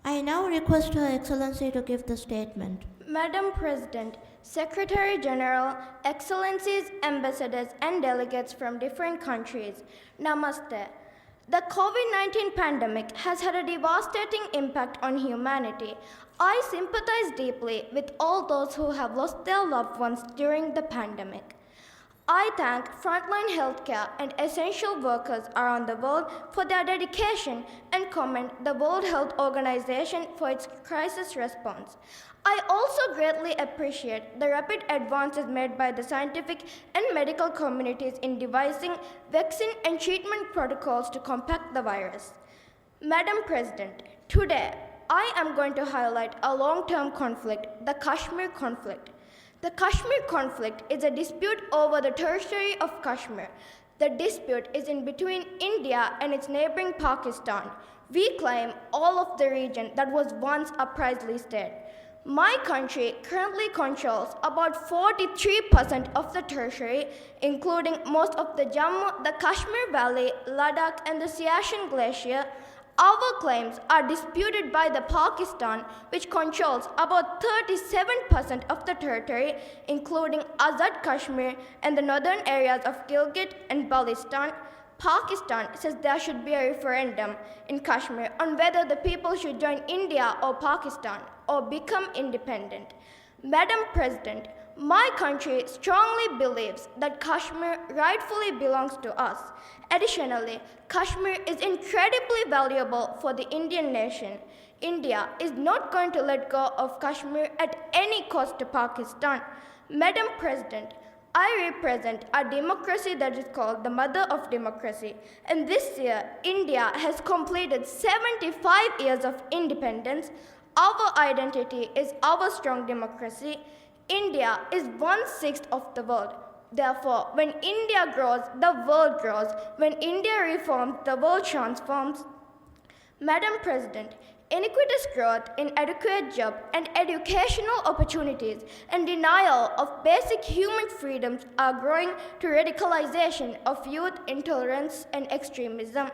I now request Her Excellency to give the statement. Madam President, Secretary General, Excellencies, Ambassadors, and delegates from different countries, Namaste. The COVID-19 pandemic has had a devastating impact on humanity. I sympathize deeply with all those who have lost their loved ones during the pandemic. I thank frontline healthcare and essential workers around the world for their dedication and commend the World Health Organization for its crisis response. I also greatly appreciate the rapid advances made by the scientific and medical communities in devising vaccine and treatment protocols to combat the virus. Madam President, today I am going to highlight a long-term conflict, the Kashmir conflict. The Kashmir conflict is a dispute over the territory of Kashmir. The dispute is in between India and its neighboring Pakistan. We claim all of the region that was once a princely state. My country currently controls about 43% of the territory, including most of the Jammu, the Kashmir Valley, Ladakh, and the Siachen Glacier. Our claims are disputed by the Pakistan, which controls about 37% of the territory, including Azad Kashmir and the northern areas of Gilgit and Baltistan. Pakistan says there should be a referendum in Kashmir on whether the people should join India or Pakistan or become independent. Madam President, my country strongly believes that Kashmir rightfully belongs to us. Additionally, Kashmir is incredibly valuable for the Indian nation. India is not going to let go of Kashmir at any cost to Pakistan. Madam President, I represent a democracy that is called the mother of democracy. And this year, India has completed 75 years of independence. Our identity is our strong democracy. India is 1/6 of the world. Therefore, when India grows, the world grows. When India reforms, the world transforms. Madam President, iniquitous growth in adequate job and educational opportunities and denial of basic human freedoms are growing to radicalization of youth, intolerance, and extremism.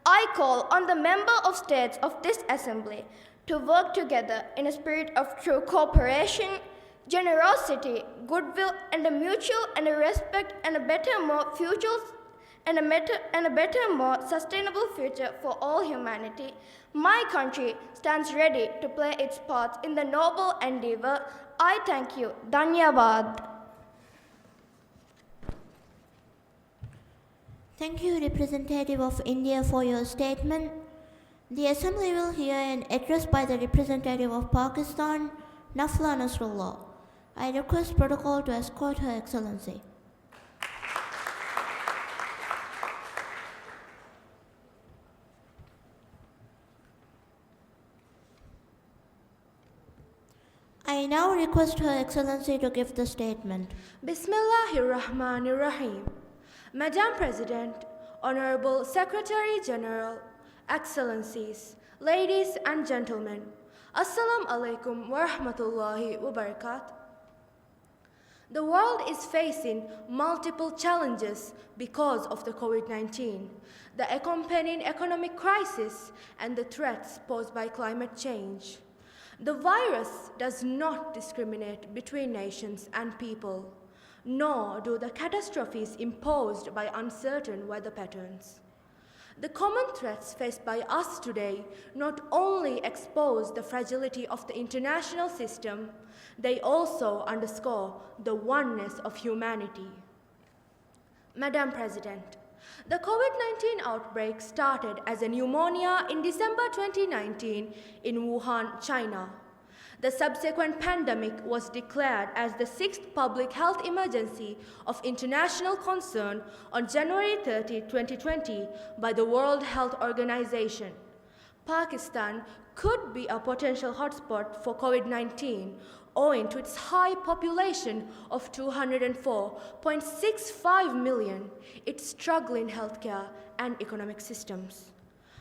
I call on the member of states of this assembly to work together in a spirit of true cooperation, generosity, goodwill, and a mutual and a respect and a better, more futures and a better, more sustainable future for all humanity. My country stands ready to play its part in the noble endeavor. I thank you. Dhanyavad. Thank you, Representative of India, for your statement. The Assembly will hear an address by the Representative of Pakistan, Nafla Nasrullah. I request protocol to escort Her Excellency. I now request Her Excellency to give the statement. Bismillahirrahmanirrahim. Madam President, Honorable Secretary General, Excellencies, ladies and gentlemen, Assalamu alaikum wa rahmatullahi wa barakatuh. The world is facing multiple challenges because of the COVID-19, the accompanying economic crisis, and the threats posed by climate change. The virus does not discriminate between nations and people, nor do the catastrophes imposed by uncertain weather patterns. The common threats faced by us today not only expose the fragility of the international system, they also underscore the oneness of humanity. Madam President, the COVID-19 outbreak started as a pneumonia in December 2019 in Wuhan, China. The subsequent pandemic was declared as the 6th public health emergency of international concern on January 30, 2020 by the World Health Organization. Pakistan could be a potential hotspot for COVID-19 owing to its high population of 204.65 million, its struggling healthcare and economic systems.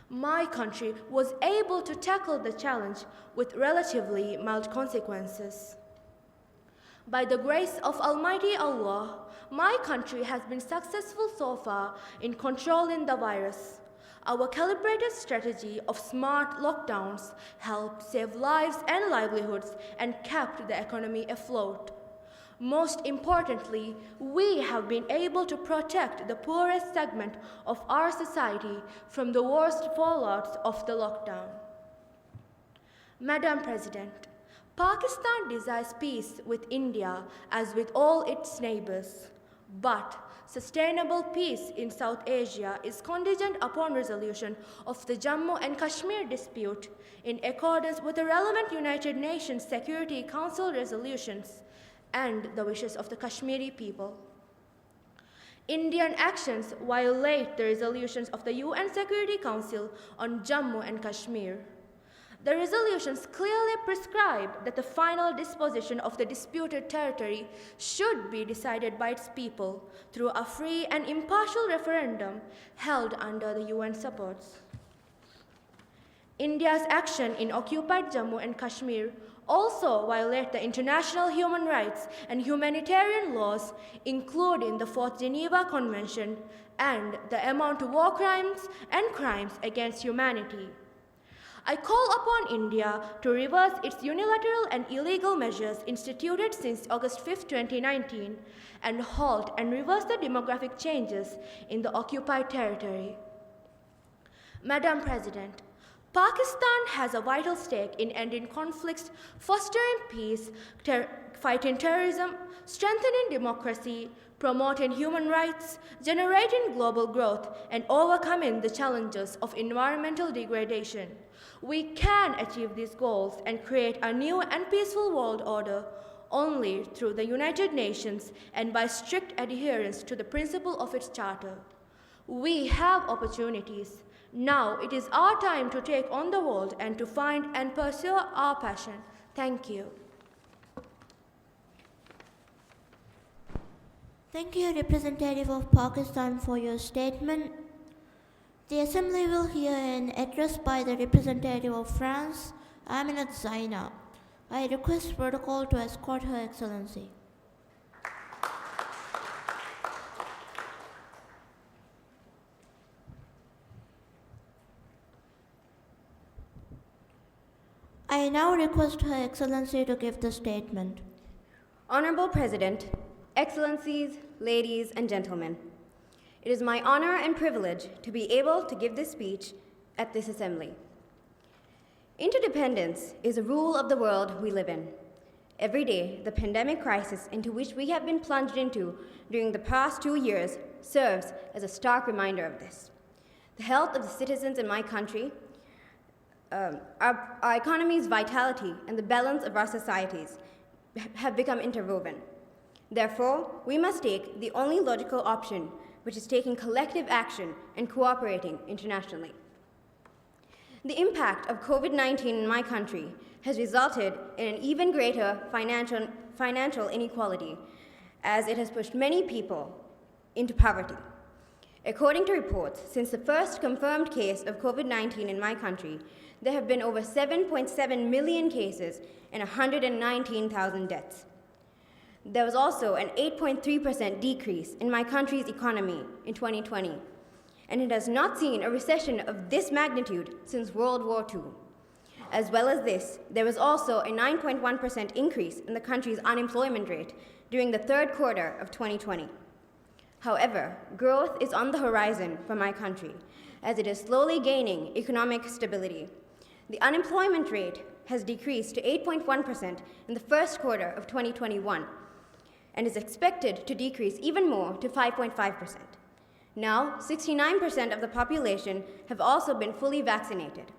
My country was able to tackle the challenge with relatively mild consequences. By the grace of Almighty Allah, my country has been successful so far in controlling the virus. Our calibrated strategy of smart lockdowns helped save lives and livelihoods and kept the economy afloat. Most importantly, we have been able to protect the poorest segment of our society from the worst fallouts of the lockdown. Madam President, Pakistan desires peace with India as with all its neighbors. But sustainable peace in South Asia is contingent upon resolution of the Jammu and Kashmir dispute in accordance with the relevant United Nations Security Council resolutions and the wishes of the Kashmiri people. Indian actions violate the resolutions of the UN Security Council on Jammu and Kashmir. The resolutions clearly prescribe that the final disposition of the disputed territory should be decided by its people through a free and impartial referendum held under the UN supports. India's action in occupied Jammu and Kashmir also violate the international human rights and humanitarian laws, including the Fourth Geneva Convention and the amount of war crimes and crimes against humanity. I call upon India to reverse its unilateral and illegal measures instituted since August 5, 2019, and halt and reverse the demographic changes in the occupied territory. Madam President, Pakistan has a vital stake in ending conflicts, fostering peace, fighting terrorism, strengthening democracy, promoting human rights, generating global growth, and overcoming the challenges of environmental degradation. We can achieve these goals and create a new and peaceful world order only through the United Nations and by strict adherence to the principle of its charter. We have opportunities. Now it is our time to take on the world and to find and pursue our passion. Thank you. Thank you, Representative of Pakistan, for your statement. The Assembly will hear an address by the Representative of France, Aminat Zaina. I request protocol to escort Her Excellency. I now request Her Excellency to give the statement. Honorable President, Excellencies, ladies and gentlemen, it is my honor and privilege to be able to give this speech at this assembly. Interdependence is a rule of the world we live in. Every day, the pandemic crisis into which we have been plunged into during the past 2 years serves as a stark reminder of this. The health of the citizens in my country, our economy's vitality, and the balance of our societies have become interwoven. Therefore, we must take the only logical option, which is taking collective action and cooperating internationally. The impact of COVID-19 in my country has resulted in an even greater financial inequality, as it has pushed many people into poverty. According to reports, since the first confirmed case of COVID-19 in my country, there have been over 7.7 million cases and 119,000 deaths. There was also an 8.3% decrease in my country's economy in 2020, and it has not seen a recession of this magnitude since World War II. As well as this, there was also a 9.1% increase in the country's unemployment rate during the third quarter of 2020. However, growth is on the horizon for my country, as it is slowly gaining economic stability. The unemployment rate has decreased to 8.1% in the first quarter of 2021, and is expected to decrease even more to 5.5%. Now, 69% of the population have also been fully vaccinated.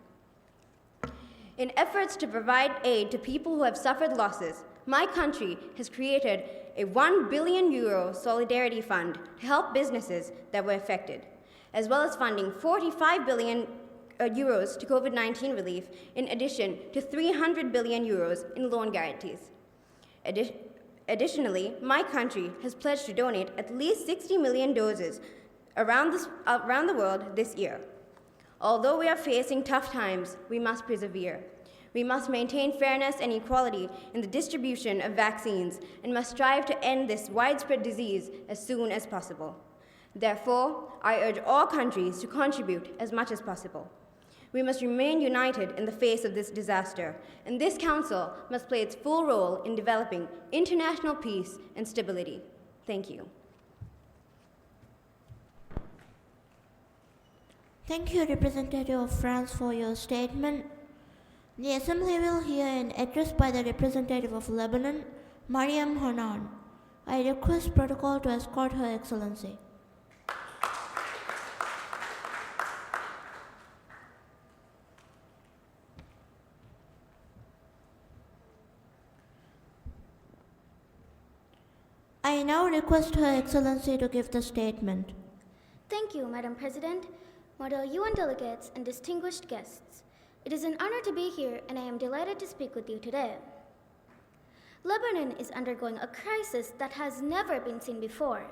In efforts to provide aid to people who have suffered losses, my country has created a €1 billion solidarity fund to help businesses that were affected, as well as funding €45 billion to COVID-19 relief, in addition to €300 billion in loan guarantees. Additionally, my country has pledged to donate at least 60 million doses around the world this year. Although we are facing tough times, we must persevere. We must maintain fairness and equality in the distribution of vaccines and must strive to end this widespread disease as soon as possible. Therefore, I urge all countries to contribute as much as possible. We must remain united in the face of this disaster, and this Council must play its full role in developing international peace and stability. Thank you. Thank you, Representative of France, for your statement. The Assembly will hear an address by the Representative of Lebanon, Mariam Hanan. I request protocol to escort Her Excellency. I now request Her Excellency to give the statement. Thank you, Madam President, Model UN delegates, and distinguished guests. It is an honor to be here, and I am delighted to speak with you today. Lebanon is undergoing a crisis that has never been seen before.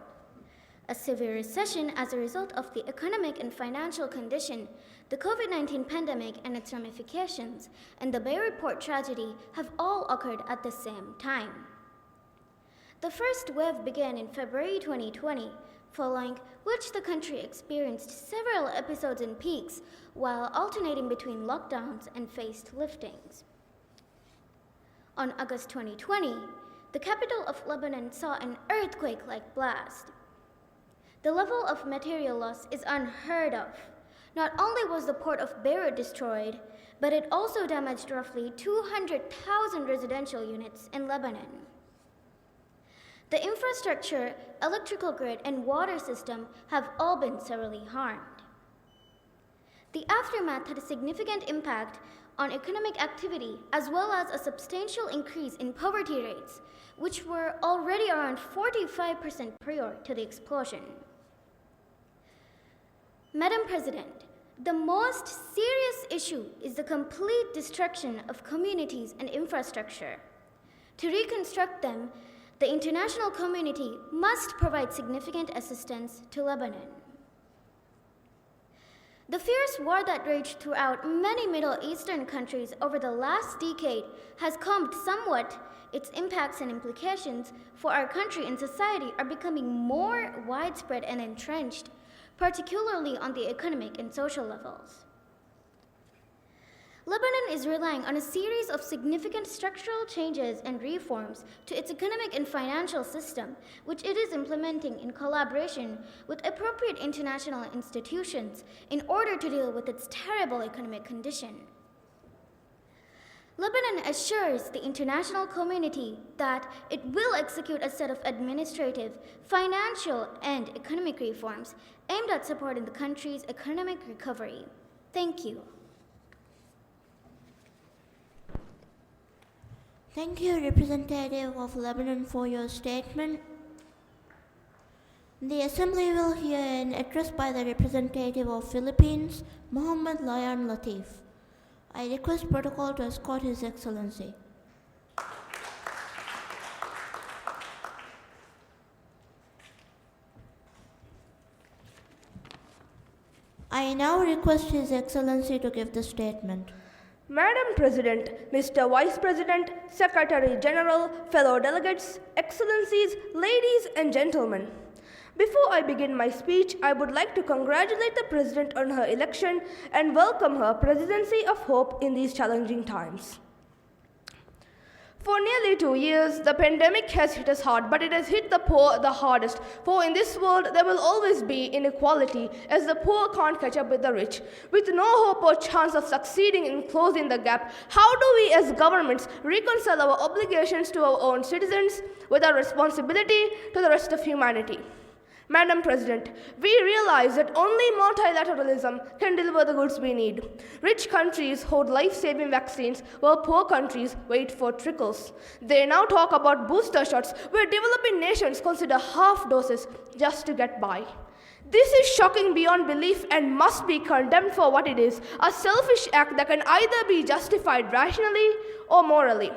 A severe recession as a result of the economic and financial condition, the COVID-19 pandemic and its ramifications, and the Beirut port tragedy have all occurred at the same time. The first wave began in February 2020, following which the country experienced several episodes and peaks while alternating between lockdowns and phased liftings. On August 2020, the capital of Lebanon saw an earthquake-like blast. The level of material loss is unheard of. Not only was the port of Beirut destroyed, but it also damaged roughly 200,000 residential units in Lebanon. The infrastructure, electrical grid, and water system have all been severely harmed. The aftermath had a significant impact on economic activity as well as a substantial increase in poverty rates, which were already around 45% prior to the explosion. Madam President, the most serious issue is the complete destruction of communities and infrastructure. To reconstruct them, the international community must provide significant assistance to Lebanon. The fierce war that raged throughout many Middle Eastern countries over the last decade has calmed somewhat. Its impacts and implications for our country and society are becoming more widespread and entrenched, particularly on the economic and social levels. Lebanon is relying on a series of significant structural changes and reforms to its economic and financial system, which it is implementing in collaboration with appropriate international institutions in order to deal with its terrible economic condition. Lebanon assures the international community that it will execute a set of administrative, financial, and economic reforms aimed at supporting the country's economic recovery. Thank you. Thank you, Representative of Lebanon, for your statement. The Assembly will hear an address by the Representative of Philippines, Mohamed Layan Latif. I request protocol to escort His Excellency. I now request His Excellency to give the statement. Madam President, Mr. Vice President, Secretary General, fellow delegates, Excellencies, ladies and gentlemen. Before I begin my speech, I would like to congratulate the President on her election and welcome her presidency of hope in these challenging times. For nearly 2 years, the pandemic has hit us hard, but it has hit the poor the hardest. For in this world, there will always be inequality, as the poor can't catch up with the rich. With no hope or chance of succeeding in closing the gap, how do we as governments reconcile our obligations to our own citizens with our responsibility to the rest of humanity? Madam President, we realize that only multilateralism can deliver the goods we need. Rich countries hold life-saving vaccines while poor countries wait for trickles. They now talk about booster shots where developing nations consider half doses just to get by. This is shocking beyond belief and must be condemned for what it is, a selfish act that can either be justified rationally or morally.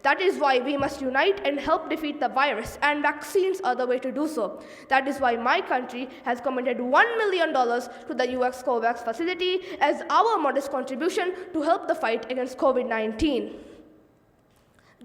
That is why we must unite and help defeat the virus, and vaccines are the way to do so. That is why my country has committed $1 million to the US COVAX facility as our modest contribution to help the fight against COVID-19.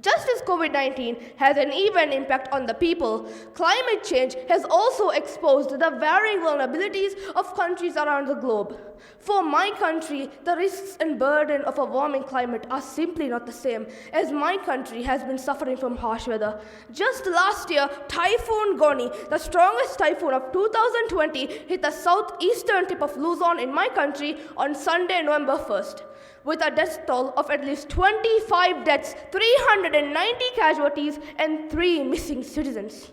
Just as COVID-19 has an even impact on the people, climate change has also exposed the varying vulnerabilities of countries around the globe. For my country, the risks and burden of a warming climate are simply not the same, as my country has been suffering from harsh weather. Just last year, Typhoon Goni, the strongest typhoon of 2020, hit the southeastern tip of Luzon in my country on Sunday, November 1st. With a death toll of at least 25 deaths, 390 casualties, and 3 missing citizens.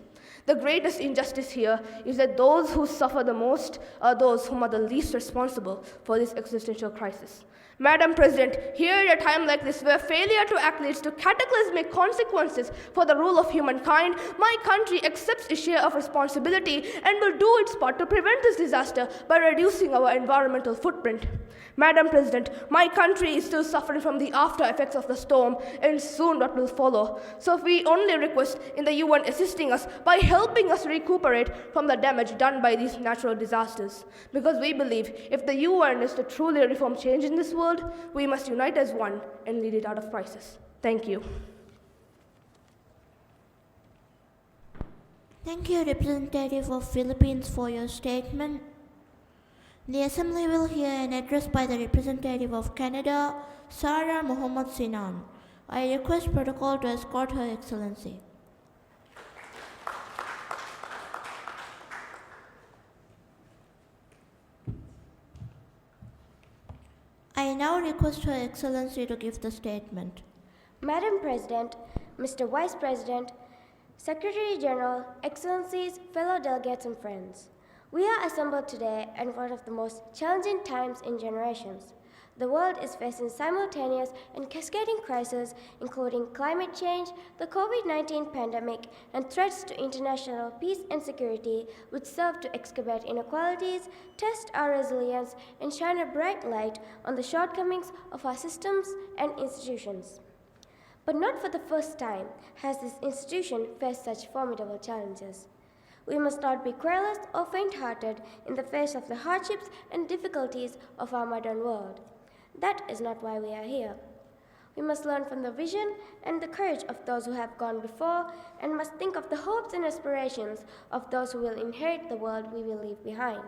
The greatest injustice here is that those who suffer the most are those whom are the least responsible for this existential crisis. Madam President, here at a time like this where failure to act leads to cataclysmic consequences for the rule of humankind, my country accepts its share of responsibility and will do its part to prevent this disaster by reducing our environmental footprint. Madam President, my country is still suffering from the after effects of the storm and soon what will follow. So we only request in the UN assisting us by helping us recuperate from the damage done by these natural disasters. Because we believe if the UN is to truly reform change in this world, we must unite as one and lead it out of crisis. Thank you. Thank you, representative of Philippines, for your statement. The Assembly will hear an address by the representative of Canada, Sarah Mohammed Sinan. I request protocol to escort Her Excellency. I now request Her Excellency to give the statement. Madam President, Mr. Vice President, Secretary General, Excellencies, fellow delegates and friends. We are assembled today at one of the most challenging times in generations. The world is facing simultaneous and cascading crises, including climate change, the COVID-19 pandemic, and threats to international peace and security, which serve to exacerbate inequalities, test our resilience, and shine a bright light on the shortcomings of our systems and institutions. But not for the first time has this institution faced such formidable challenges. We must not be careless or faint-hearted in the face of the hardships and difficulties of our modern world. That is not why we are here. We must learn from the vision and the courage of those who have gone before and must think of the hopes and aspirations of those who will inherit the world we will leave behind.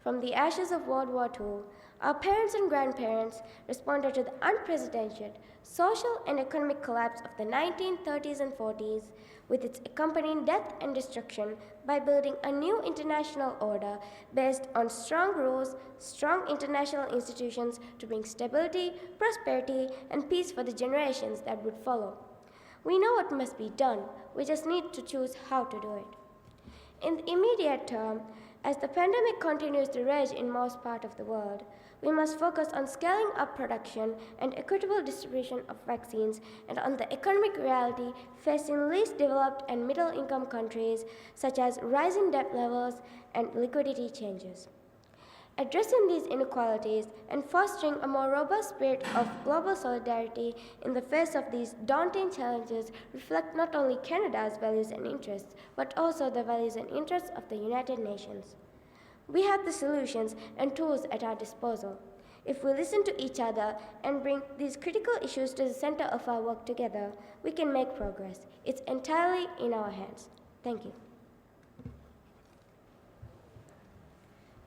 From the ashes of World War II, our parents and grandparents responded to the unprecedented social and economic collapse of the 1930s and 40s with its accompanying death and destruction by building a new international order based on strong rules, strong international institutions to bring stability, prosperity, and peace for the generations that would follow. We know what must be done, we just need to choose how to do it. In the immediate term, as the pandemic continues to rage in most parts of the world, we must focus on scaling up production and equitable distribution of vaccines and on the economic reality facing least developed and middle-income countries, such as rising debt levels and liquidity changes. Addressing these inequalities and fostering a more robust spirit of global solidarity in the face of these daunting challenges reflect not only Canada's values and interests, but also the values and interests of the United Nations. We have the solutions and tools at our disposal. If we listen to each other and bring these critical issues to the center of our work together, we can make progress. It's entirely in our hands. Thank you.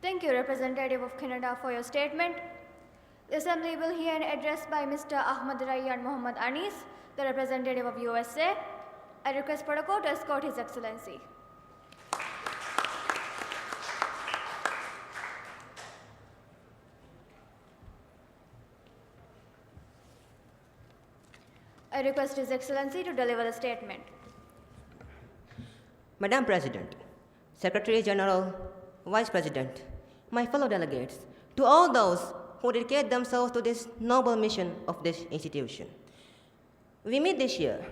Thank you, Representative of Canada, for your statement. The Assembly will hear an address by Mr. Ahmadhiyya Mohamed Anis, the representative of USA. I request protocol to escort His Excellency. I request His Excellency to deliver the statement. Madam President, Secretary General, Vice President, my fellow delegates, to all those who dedicate themselves to this noble mission of this institution. We meet this year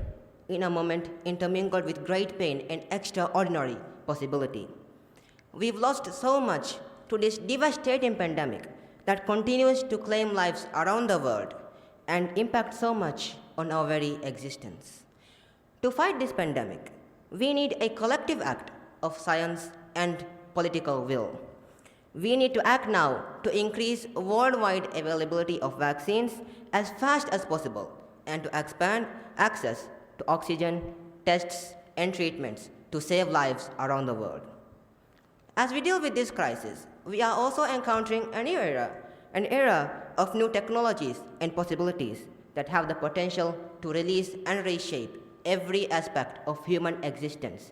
in a moment intermingled with great pain and extraordinary possibility. We've lost so much to this devastating pandemic that continues to claim lives around the world and impact so much on our very existence. To fight this pandemic, we need a collective act of science and political will. We need to act now to increase worldwide availability of vaccines as fast as possible and to expand access to oxygen, tests, and treatments to save lives around the world. As we deal with this crisis, we are also encountering an era of new technologies and possibilities that have the potential to release and reshape every aspect of human existence.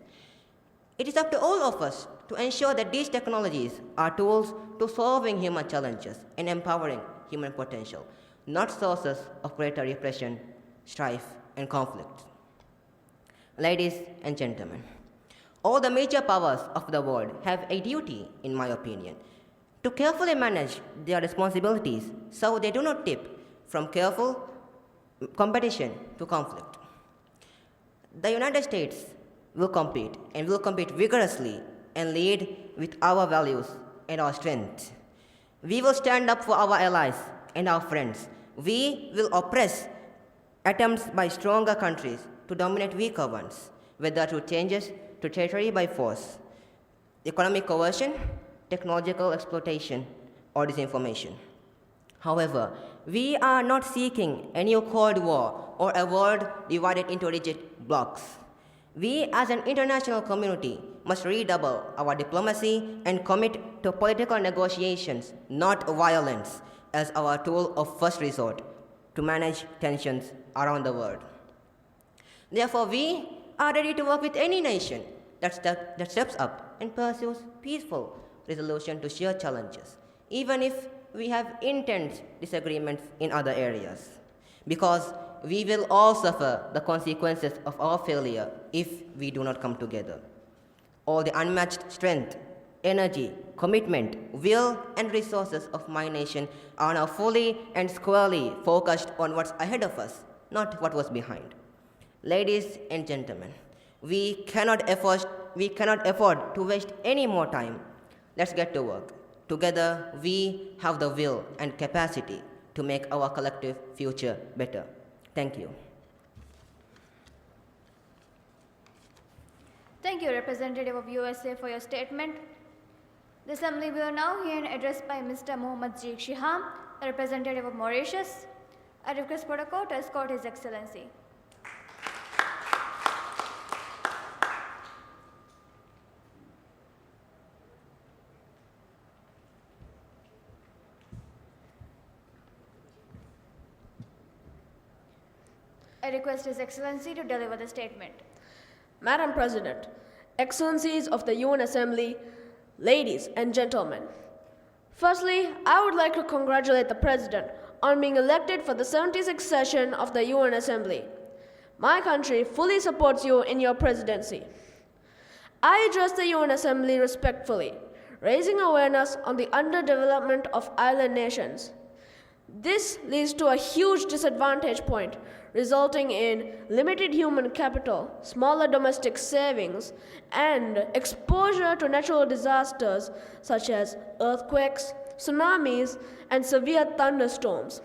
It is up to all of us to ensure that these technologies are tools to solving human challenges and empowering human potential, not sources of greater repression, strife, and conflict. Ladies and gentlemen, all the major powers of the world have a duty, in my opinion, to carefully manage their responsibilities so they do not tip from careful competition to conflict. The United States will compete and will compete vigorously and lead with our values and our strength. We will stand up for our allies and our friends. We will oppress attempts by stronger countries to dominate weaker ones, whether through changes to territory by force, economic coercion, technological exploitation, or disinformation. However, we are not seeking a new Cold War or a world divided into rigid blocs. We as an international community must redouble our diplomacy and commit to political negotiations, not violence, as our tool of first resort to manage tensions around the world. Therefore, we are ready to work with any nation that steps up and pursues peaceful resolution to shared challenges, even if we have intense disagreements in other areas, because we will all suffer the consequences of our failure if we do not come together. All the unmatched strength, energy, commitment, will, and resources of my nation are now fully and squarely focused on what's ahead of us, not what was behind. Ladies and gentlemen, we cannot afford to waste any more time. Let's get to work. Together, we have the will and capacity to make our collective future better. Thank you. Thank you, Representative of USA, for your statement. The Assembly will now hear an address by Mr. Mohammad Sheikh Shiham, the representative of Mauritius. I request protocol to escort His Excellency. I request His Excellency to deliver the statement. Madam President, Excellencies of the UN Assembly, ladies and gentlemen. Firstly, I would like to congratulate the President on being elected for the 76th session of the UN Assembly. My country fully supports you in your presidency. I address the UN Assembly respectfully, raising awareness on the underdevelopment of island nations. This leads to a huge disadvantage point, resulting in limited human capital, smaller domestic savings, and exposure to natural disasters such as earthquakes, tsunamis, and severe thunderstorms.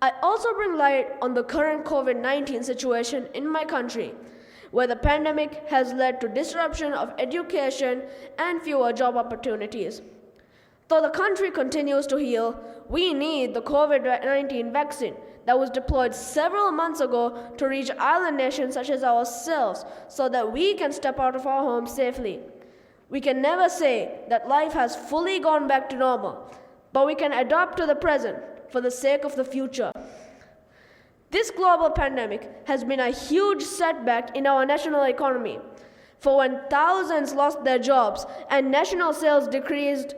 I also bring light on the current COVID-19 situation in my country, where the pandemic has led to disruption of education and fewer job opportunities. Though the country continues to heal, we need the COVID-19 vaccine that was deployed several months ago to reach island nations such as ourselves so that we can step out of our homes safely. We can never say that life has fully gone back to normal, but we can adapt to the present for the sake of the future. This global pandemic has been a huge setback in our national economy. For when thousands lost their jobs and national sales decreased,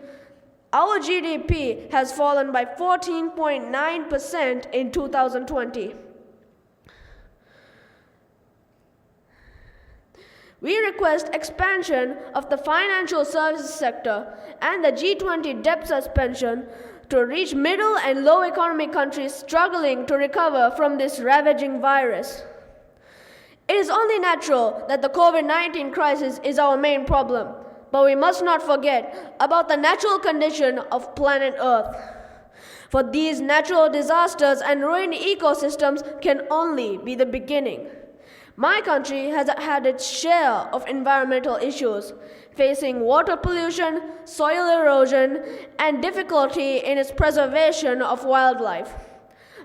our GDP has fallen by 14.9% in 2020. We request expansion of the financial services sector and the G20 debt suspension to reach middle and low economy countries struggling to recover from this ravaging virus. It is only natural that the COVID-19 crisis is our main problem, but we must not forget about the natural condition of planet Earth. For these natural disasters and ruined ecosystems can only be the beginning. My country has had its share of environmental issues, facing water pollution, soil erosion, and difficulty in its preservation of wildlife.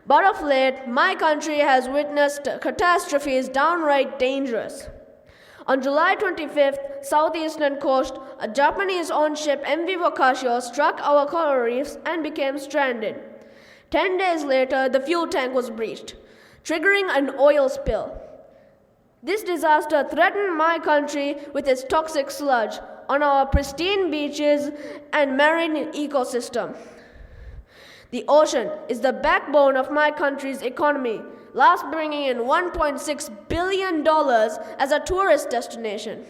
But of late, my country has witnessed catastrophes downright dangerous. On July 25th, southeastern coast, a Japanese-owned ship MV Boccaccio struck our coral reefs and became stranded. 10 days later, the fuel tank was breached, triggering an oil spill. This disaster threatened my country with its toxic sludge on our pristine beaches and marine ecosystem. The ocean is the backbone of my country's economy, last bringing in $1.6 billion as a tourist destination.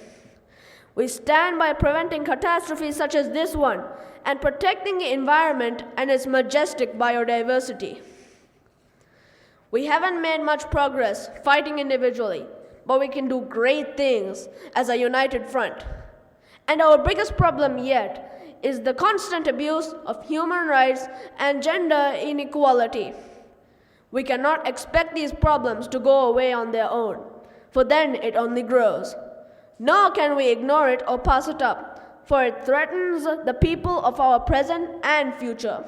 We stand by preventing catastrophes such as this one and protecting the environment and its majestic biodiversity. We haven't made much progress fighting individually, but we can do great things as a united front. And our biggest problem yet is the constant abuse of human rights and gender inequality. We cannot expect these problems to go away on their own, for then it only grows. Nor can we ignore it or pass it up, for it threatens the people of our present and future.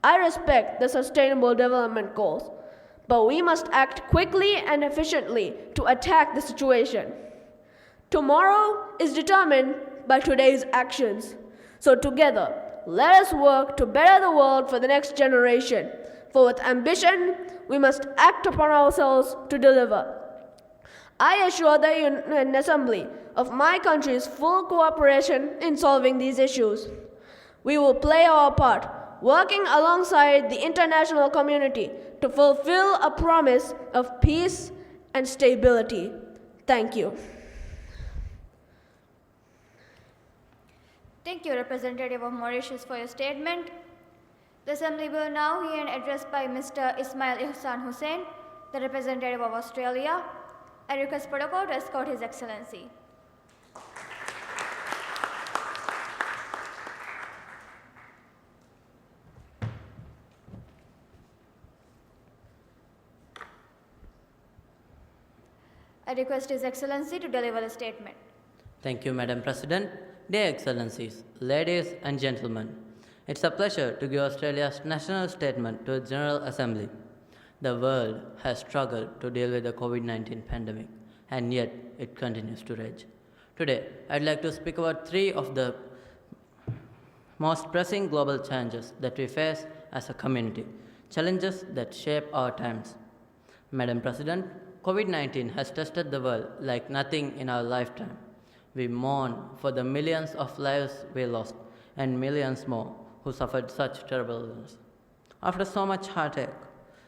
I respect the Sustainable Development Goals, but we must act quickly and efficiently to attack the situation. Tomorrow is determined by today's actions. So together, let us work to better the world for the next generation. For with ambition, we must act upon ourselves to deliver. I assure the UN Assembly of my country's full cooperation in solving these issues. We will play our part, working alongside the international community to fulfill a promise of peace and stability. Thank you. Thank you, Representative of Mauritius, for your statement. The Assembly will now hear an address by Mr. Ismail Ihsan Hussain, the representative of Australia. I request protocol to escort His Excellency. I request His Excellency to deliver the statement. Thank you, Madam President. Dear Excellencies, ladies and gentlemen, it's a pleasure to give Australia's national statement to the General Assembly. The world has struggled to deal with the COVID-19 pandemic, and yet it continues to rage. Today, I'd like to speak about three of the most pressing global challenges that we face as a community, challenges that shape our times. Madam President, COVID-19 has tested the world like nothing in our lifetime. We mourn for the millions of lives we lost and millions more who suffered such terrible illness. After so much heartache,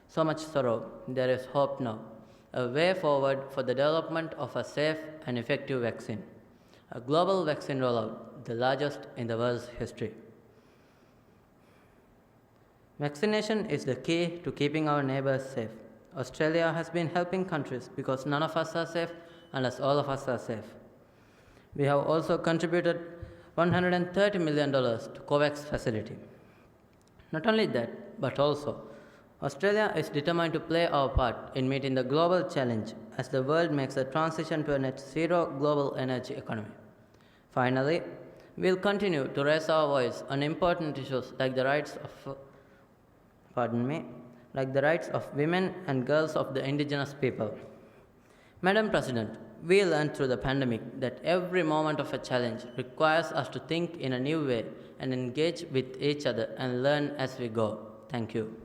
so much sorrow, there is hope now, a way forward for the development of a safe and effective vaccine, a global vaccine rollout, the largest in the world's history. Vaccination is the key to keeping our neighbors safe. Australia has been helping countries because none of us are safe unless all of us are safe. We have also contributed $130 million to COVAX facility. Not only that, but also, Australia is determined to play our part in meeting the global challenge as the world makes a transition to a net zero global energy economy. Finally, we will continue to raise our voice on important issues like the rights of women and girls of the indigenous people. Madam President, we learned through the pandemic that every moment of a challenge requires us to think in a new way and engage with each other and learn as we go. Thank you.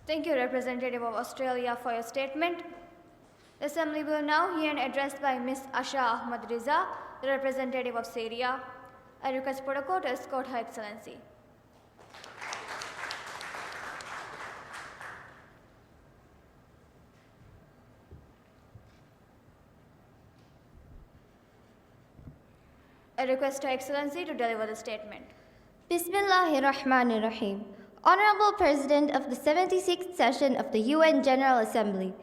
Thank you, Representative of Australia, for your statement. The Assembly will now hear an address by Ms. Asha Ahmad Riza, the representative of Syria. I request protocol to escort Her Excellency. I request Her Excellency to deliver the statement. Bismillahirrahmanirrahim. Honorable President of the 76th session of the UN General Assembly,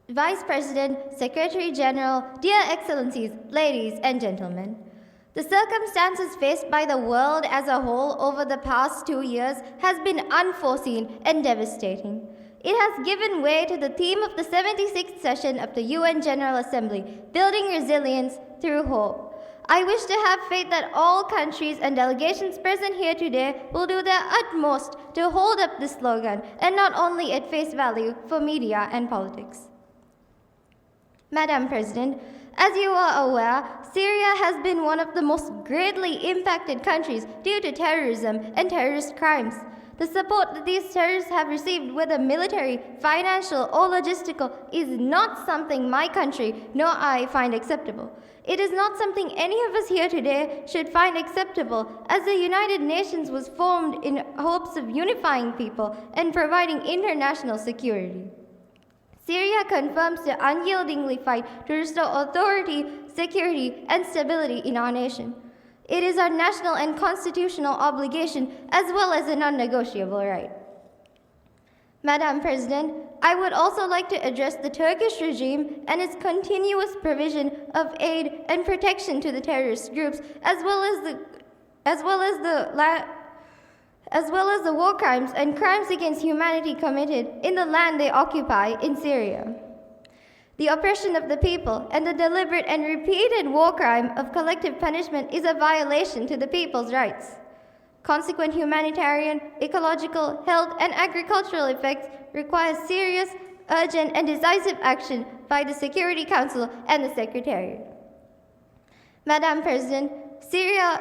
Vice President, Secretary General, dear Excellencies, ladies and gentlemen. The circumstances faced by the world as a whole over the past 2 years has been unforeseen and devastating. It has given way to the theme of the 76th session of the UN General Assembly, building resilience through hope. I wish to have faith that all countries and delegations present here today will do their utmost to hold up this slogan, and not only at face value for media and politics. Madam President, as you are aware, Syria has been one of the most greatly impacted countries due to terrorism and terrorist crimes. The support that these terrorists have received, whether military, financial, or logistical, is not something my country nor I find acceptable. It is not something any of us here today should find acceptable, as the United Nations was formed in hopes of unifying people and providing international security. Syria confirms the unyieldingly fight to restore authority, security, and stability in our nation. It is our national and constitutional obligation as well as a non-negotiable right. Madam President, I would also like to address the Turkish regime and its continuous provision of aid and protection to the terrorist groups, as well as the war crimes and crimes against humanity committed in the land they occupy in Syria. The oppression of the people and the deliberate and repeated war crime of collective punishment is a violation to the people's rights. Consequent humanitarian, ecological, health, and agricultural effects require serious, urgent, and decisive action by the Security Council and the Secretariat. Madam President, Syria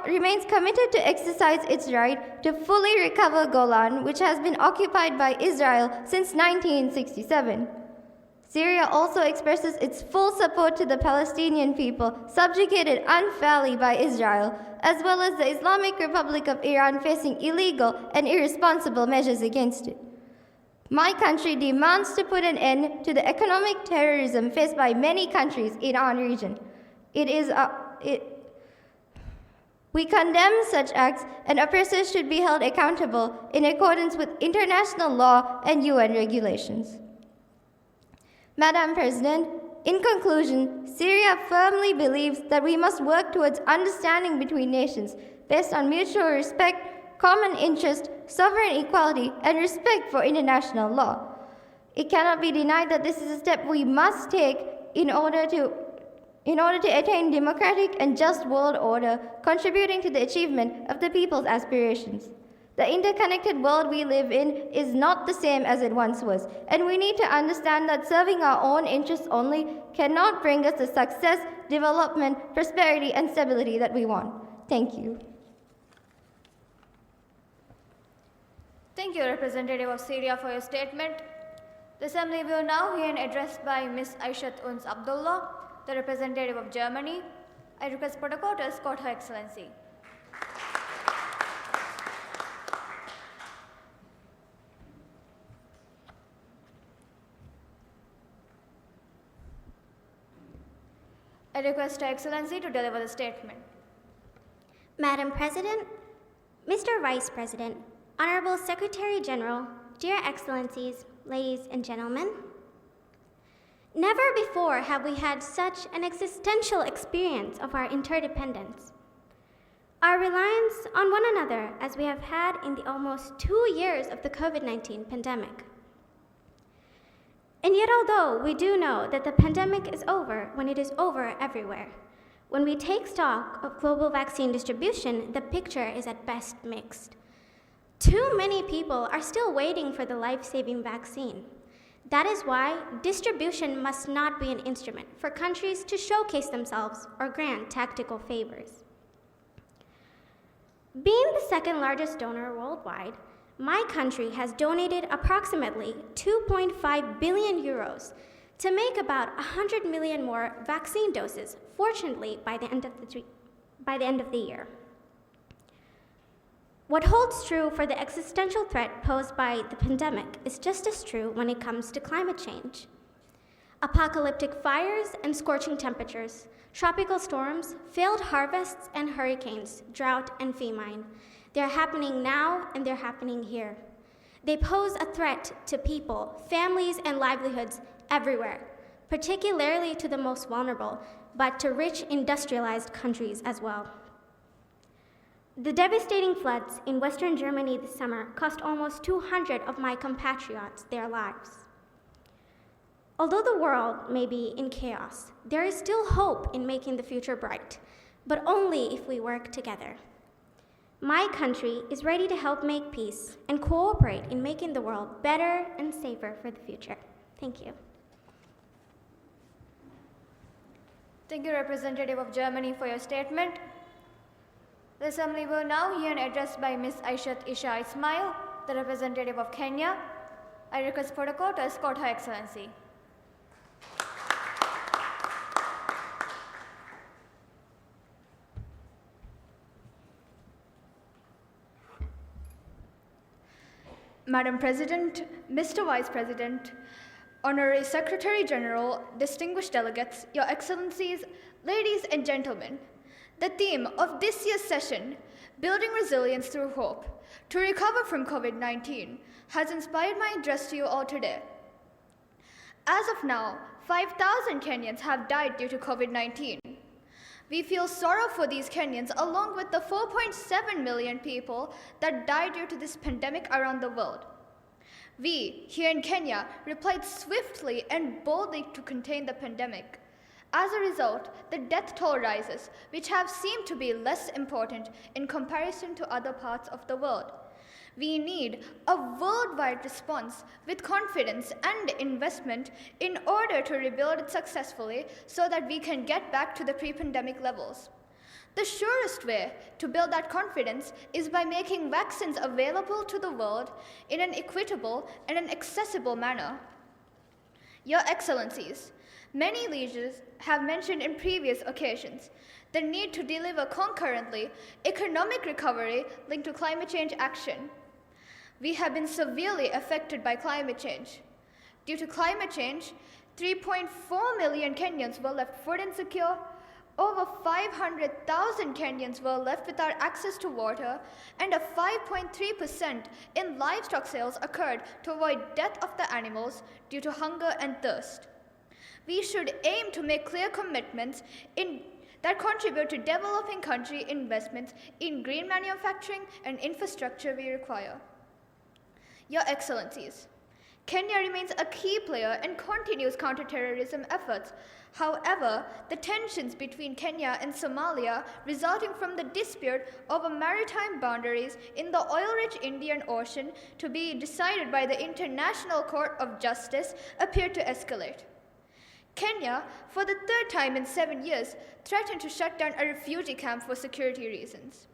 remains committed to exercise its right to fully recover Golan, which has been occupied by Israel since 1967. Syria also expresses its full support to the Palestinian people subjugated unfairly by Israel, as well as the Islamic Republic of Iran facing illegal and irresponsible measures against it. My country demands to put an end to the economic terrorism faced by many countries in our region. We condemn such acts, and oppressors should be held accountable in accordance with international law and UN regulations. Madam President, in conclusion, Syria firmly believes that we must work towards understanding between nations based on mutual respect, common interest, sovereign equality, and respect for international law. It cannot be denied that this is a step we must take in order to attain democratic and just world order, contributing to the achievement of the people's aspirations. The interconnected world we live in is not the same as it once was, and we need to understand that serving our own interests only cannot bring us the success, development, prosperity, and stability that we want. Thank you. Thank you, Representative of Syria, for your statement. The Assembly will now hear an address by Ms. Aishat Uns Abdullah, the representative of Germany. I request protocol to escort Her Excellency. I request Her Excellency to deliver the statement. Madam President, Mr. Vice President, Honorable Secretary General, dear Excellencies, ladies and gentlemen, never before have we had such an existential experience of our interdependence. Our reliance on one another as we have had in the almost 2 years of the COVID-19 pandemic. And yet, although we do know that the pandemic is over when it is over everywhere, when we take stock of global vaccine distribution, the picture is at best mixed. Too many people are still waiting for the life-saving vaccine. That is why distribution must not be an instrument for countries to showcase themselves or grant tactical favors. Being the second largest donor worldwide, my country has donated approximately 2.5 billion euros to make about 100 million more vaccine doses, fortunately, by the end of the year. What holds true for the existential threat posed by the pandemic is just as true when it comes to climate change. Apocalyptic fires and scorching temperatures, tropical storms, failed harvests and hurricanes, drought and famine. They're happening now and they're happening here. They pose a threat to people, families, and livelihoods everywhere, particularly to the most vulnerable, but to rich industrialized countries as well. The devastating floods in Western Germany this summer cost almost 200 of my compatriots their lives. Although the world may be in chaos, there is still hope in making the future bright, but only if we work together. My country is ready to help make peace and cooperate in making the world better and safer for the future. Thank you. Thank you, Representative of Germany, for your statement. The Assembly will now hear an address by Ms. Aishat Isha Ismail, the representative of Kenya. I request protocol to escort Her Excellency. Madam President, Mr. Vice President, Honorary Secretary General, distinguished delegates, Your Excellencies, ladies and gentlemen, the theme of this year's session, Building Resilience Through Hope, to recover from COVID-19, has inspired my address to you all today. As of now, 5,000 Kenyans have died due to COVID-19. We feel sorrow for these Kenyans along with the 4.7 million people that died due to this pandemic around the world. We, here in Kenya, replied swiftly and boldly to contain the pandemic. As a result, the death toll rises, which have seemed to be less important in comparison to other parts of the world. We need a worldwide response with confidence and investment in order to rebuild it successfully so that we can get back to the pre-pandemic levels. The surest way to build that confidence is by making vaccines available to the world in an equitable and an accessible manner. Your Excellencies, many leaders have mentioned in previous occasions the need to deliver concurrently economic recovery linked to climate change action. We have been severely affected by climate change. Due to climate change, 3.4 million Kenyans were left food insecure, over 500,000 Kenyans were left without access to water, and a 5.3% in livestock sales occurred to avoid death of the animals due to hunger and thirst. We should aim to make clear commitments that contribute to developing country investments in green manufacturing and infrastructure we require. Your Excellencies, Kenya remains a key player and continues counterterrorism efforts. However, the tensions between Kenya and Somalia resulting from the dispute over maritime boundaries in the oil-rich Indian Ocean to be decided by the International Court of Justice appear to escalate. Kenya, for the third time in 7 years, threatened to shut down a refugee camp for security reasons.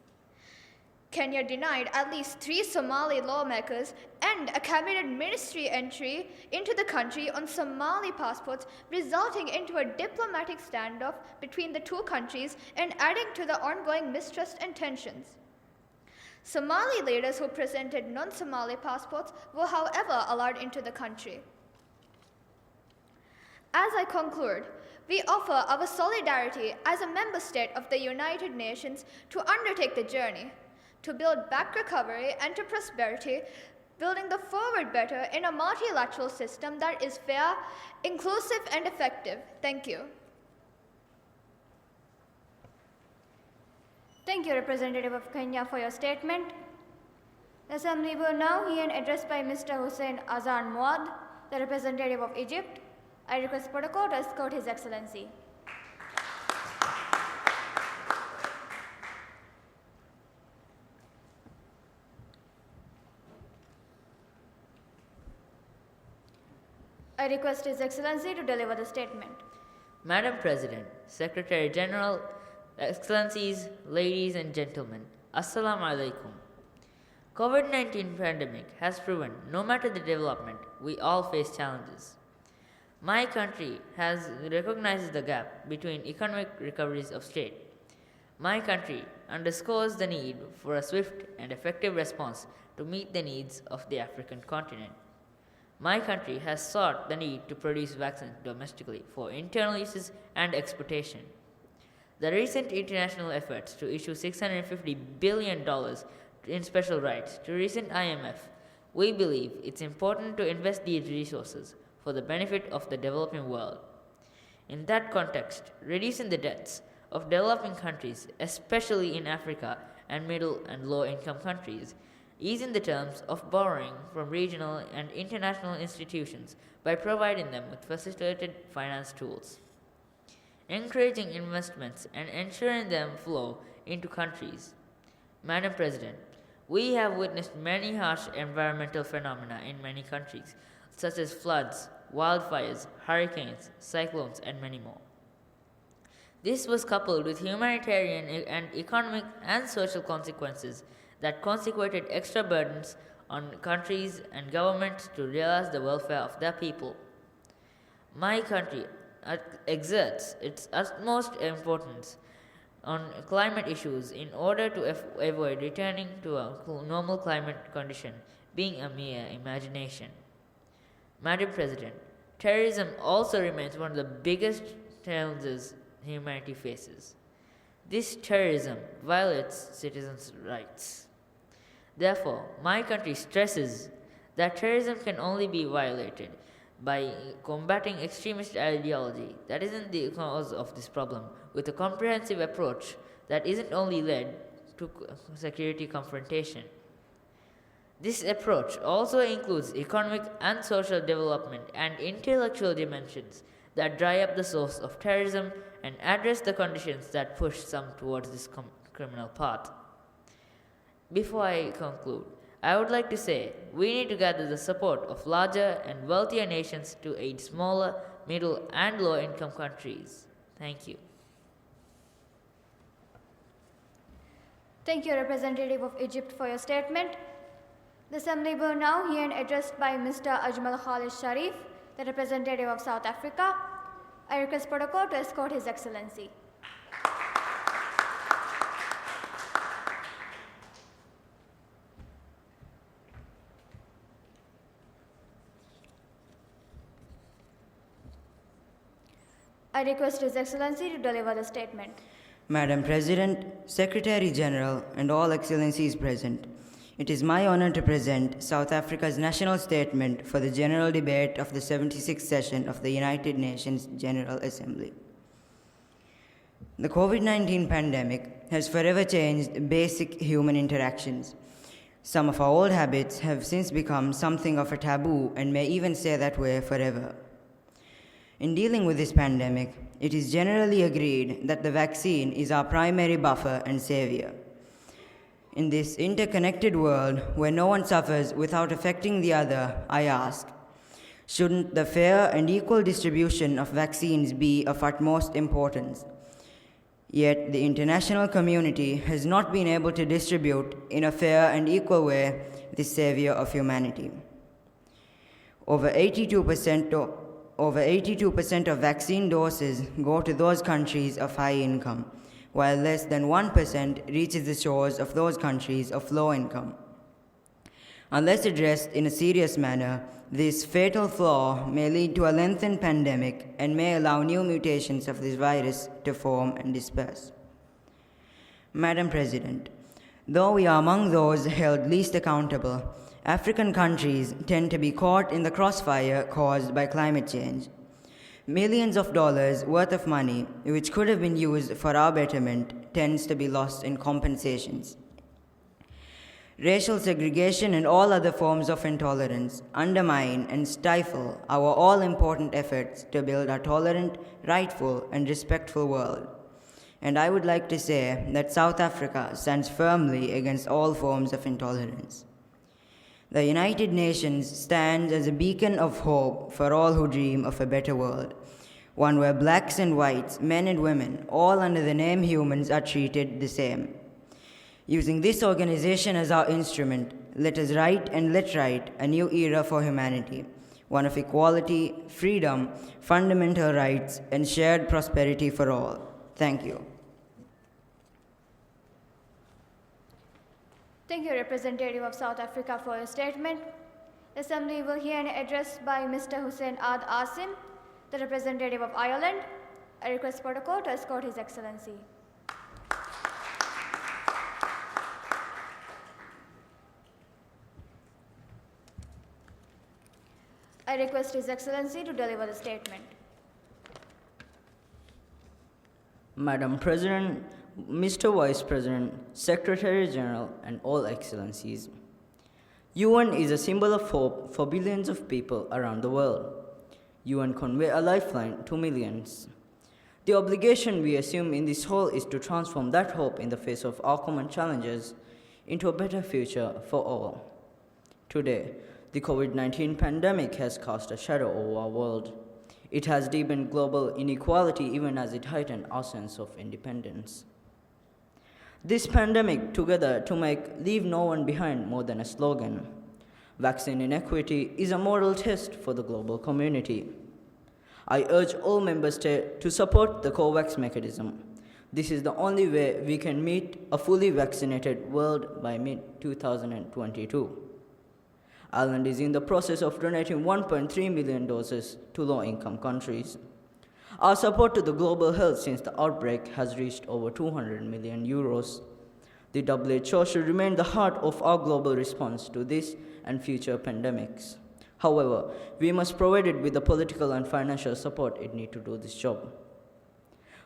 Kenya denied at least 3 Somali lawmakers and a cabinet ministry entry into the country on Somali passports, resulting into a diplomatic standoff between the two countries and adding to the ongoing mistrust and tensions. Somali leaders who presented non-Somali passports were, however, allowed into the country. As I conclude, we offer our solidarity as a member state of the United Nations to undertake the journey, to build back recovery and to prosperity, building the forward better in a multilateral system that is fair, inclusive, and effective. Thank you. Thank you, Representative of Kenya, for your statement. The Assembly will now hear an address by Mr. Hussein Azan Muad, the representative of Egypt. I request protocol to escort His Excellency. I request His Excellency to deliver the statement. Madam President, Secretary General, Excellencies, ladies and gentlemen, Assalamu alaikum. COVID-19 pandemic has proven no matter the development, we all face challenges. My country has recognized the gap between economic recoveries of state. My country underscores the need for a swift and effective response to meet the needs of the African continent. My country has sought the need to produce vaccines domestically for internal uses and exportation. The recent international efforts to issue $650 billion in special rights to recent IMF, we believe it's important to invest these resources for the benefit of the developing world. In that context, reducing the debts of developing countries, especially in Africa and middle and low-income countries, is in the terms of borrowing from regional and international institutions by providing them with facilitated finance tools. Encouraging investments and ensuring them flow into countries. Madam President, we have witnessed many harsh environmental phenomena in many countries, such as floods, wildfires, hurricanes, cyclones, and many more. This was coupled with humanitarian and economic and social consequences that consequented extra burdens on countries and governments to realize the welfare of their people. My country exerts its utmost importance on climate issues in order to avoid returning to a normal climate condition being a mere imagination. Madam President, terrorism also remains one of the biggest challenges humanity faces. This terrorism violates citizens' rights. Therefore, my country stresses that terrorism can only be violated by combating extremist ideology that isn't the cause of this problem with a comprehensive approach that isn't only led to security confrontation. This approach also includes economic and social development and intellectual dimensions that dry up the source of terrorism and address the conditions that push some towards this criminal path. Before I conclude, I would like to say we need to gather the support of larger and wealthier nations to aid smaller, middle, and low-income countries. Thank you. Thank you, Representative of Egypt, for your statement. The Assembly will now hear an address by Mr. Ajmal Khalid Sharif, the representative of South Africa. I request protocol to escort His Excellency. I request His Excellency to deliver the statement. Madam President, Secretary General, and all excellencies present, it is my honor to present South Africa's national statement for the general debate of the 76th session of the United Nations General Assembly. The COVID-19 pandemic has forever changed basic human interactions. Some of our old habits have since become something of a taboo and may even stay that way forever. In dealing with this pandemic, it is generally agreed that the vaccine is our primary buffer and savior. In this interconnected world where no one suffers without affecting the other, I ask, shouldn't the fair and equal distribution of vaccines be of utmost importance? Yet the international community has not been able to distribute in a fair and equal way this savior of humanity. Over 82% of vaccine doses go to those countries of high income, while less than 1% reaches the shores of those countries of low income. Unless addressed in a serious manner, this fatal flaw may lead to a lengthened pandemic and may allow new mutations of this virus to form and disperse. Madam President, though we are among those held least accountable, African countries tend to be caught in the crossfire caused by climate change. Millions of dollars worth of money, which could have been used for our betterment, tends to be lost in compensations. Racial segregation and all other forms of intolerance undermine and stifle our all-important efforts to build a tolerant, rightful, and respectful world. And I would like to say that South Africa stands firmly against all forms of intolerance. The United Nations stands as a beacon of hope for all who dream of a better world, one where blacks and whites, men and women, all under the name humans, are treated the same. Using this organization as our instrument, let us write and let write a new era for humanity, one of equality, freedom, fundamental rights, and shared prosperity for all. Thank you. Thank you, Representative of South Africa, for your statement. The Assembly will hear an address by Mr. Hussein Ad Asim, the representative of Ireland. I request protocol to escort His Excellency. I request His Excellency to deliver the statement. Madam President, Mr. Vice President, Secretary General, and all excellencies, UN is a symbol of hope for billions of people around the world. UN convey a lifeline to millions. The obligation we assume in this role is to transform that hope in the face of our common challenges into a better future for all. Today, the COVID-19 pandemic has cast a shadow over our world. It has deepened global inequality even as it heightened our sense of independence. This pandemic together to make leave no one behind more than a slogan. Vaccine inequity is a moral test for the global community. I urge all member states to support the COVAX mechanism. This is the only way we can meet a fully vaccinated world by mid-2022. Ireland is in the process of donating 1.3 million doses to low-income countries. Our support to the global health since the outbreak has reached over 200 million euros. The WHO should remain the heart of our global response to this and future pandemics. However, we must provide it with the political and financial support it needs to do this job.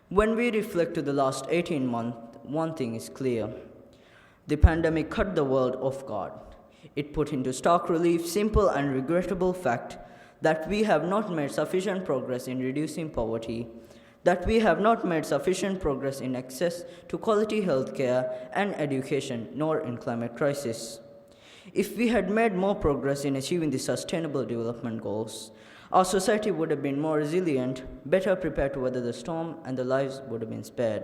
When we reflect to the last 18 months, one thing is clear. The pandemic caught the world off guard. It put into stark relief simple and regrettable fact that we have not made sufficient progress in reducing poverty, that we have not made sufficient progress in access to quality health care and education, nor in climate crisis. If we had made more progress in achieving the Sustainable Development Goals, our society would have been more resilient, better prepared to weather the storm, and the lives would have been spared.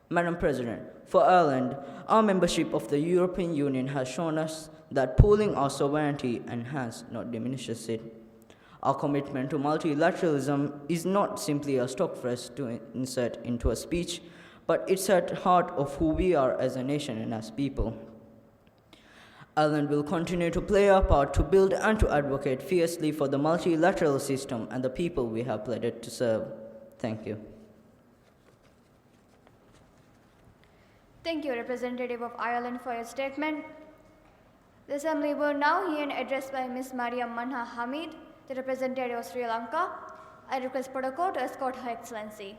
Madam President, for Ireland, our membership of the European Union has shown us that pooling our sovereignty enhances, not diminishes it. Our commitment to multilateralism is not simply a stock phrase to insert into a speech, but it's at the heart of who we are as a nation and as people. Ireland will continue to play our part to build and to advocate fiercely for the multilateral system and the people we have pledged to serve. Thank you. Thank you, Representative of Ireland, for your statement. The Assembly will now hear an address by Ms. Maria Manha Hamid, the representative of Sri Lanka. I request Protocol to escort Her Excellency.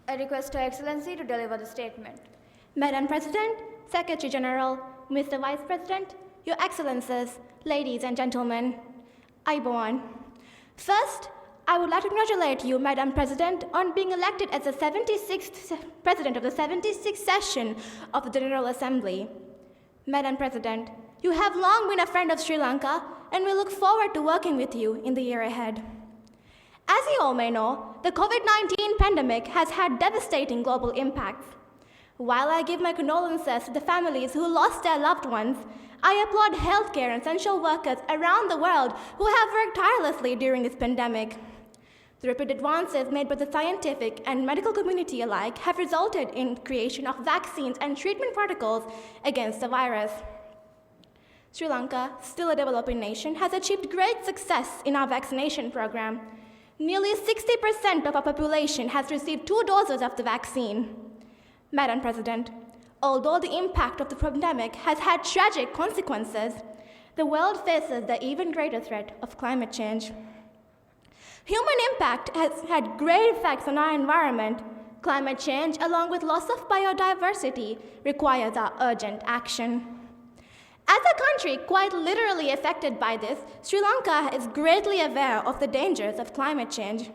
I request Her Excellency to deliver the statement. Madam President, Secretary General, Mr. Vice President, Your Excellencies, ladies and gentlemen, Aiboan. First, I would like to congratulate you, Madam President, on being elected as the 76th President of the 76th session of the General Assembly. Madam President, you have long been a friend of Sri Lanka, and we look forward to working with you in the year ahead. As you all may know, the COVID-19 pandemic has had devastating global impacts. While I give my condolences to the families who lost their loved ones, I applaud healthcare and essential workers around the world who have worked tirelessly during this pandemic. The rapid advances made by the scientific and medical community alike have resulted in creation of vaccines and treatment protocols against the virus. Sri Lanka, still a developing nation, has achieved great success in our vaccination program. Nearly 60% of our population has received 2 doses of the vaccine. Madam President, although the impact of the pandemic has had tragic consequences, the world faces the even greater threat of climate change. Human impact has had great effects on our environment. Climate change, along with loss of biodiversity, requires our urgent action. As a country quite literally affected by this, Sri Lanka is greatly aware of the dangers of climate change.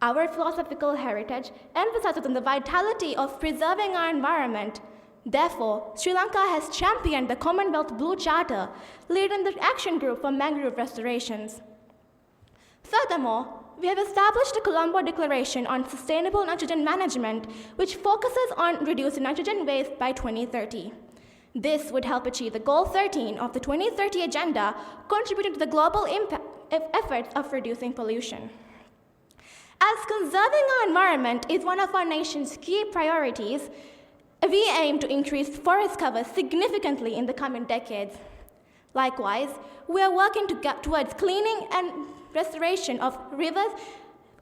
Our philosophical heritage emphasizes on the vitality of preserving our environment. Therefore, Sri Lanka has championed the Commonwealth Blue Charter, leading the action group for mangrove restorations. Furthermore, we have established the Colombo Declaration on Sustainable Nitrogen Management, which focuses on reducing nitrogen waste by 2030. This would help achieve the Goal 13 of the 2030 Agenda, contributing to the global efforts of reducing pollution. As conserving our environment is one of our nation's key priorities, we aim to increase forest cover significantly in the coming decades. Likewise, we are working towards cleaning and restoration of rivers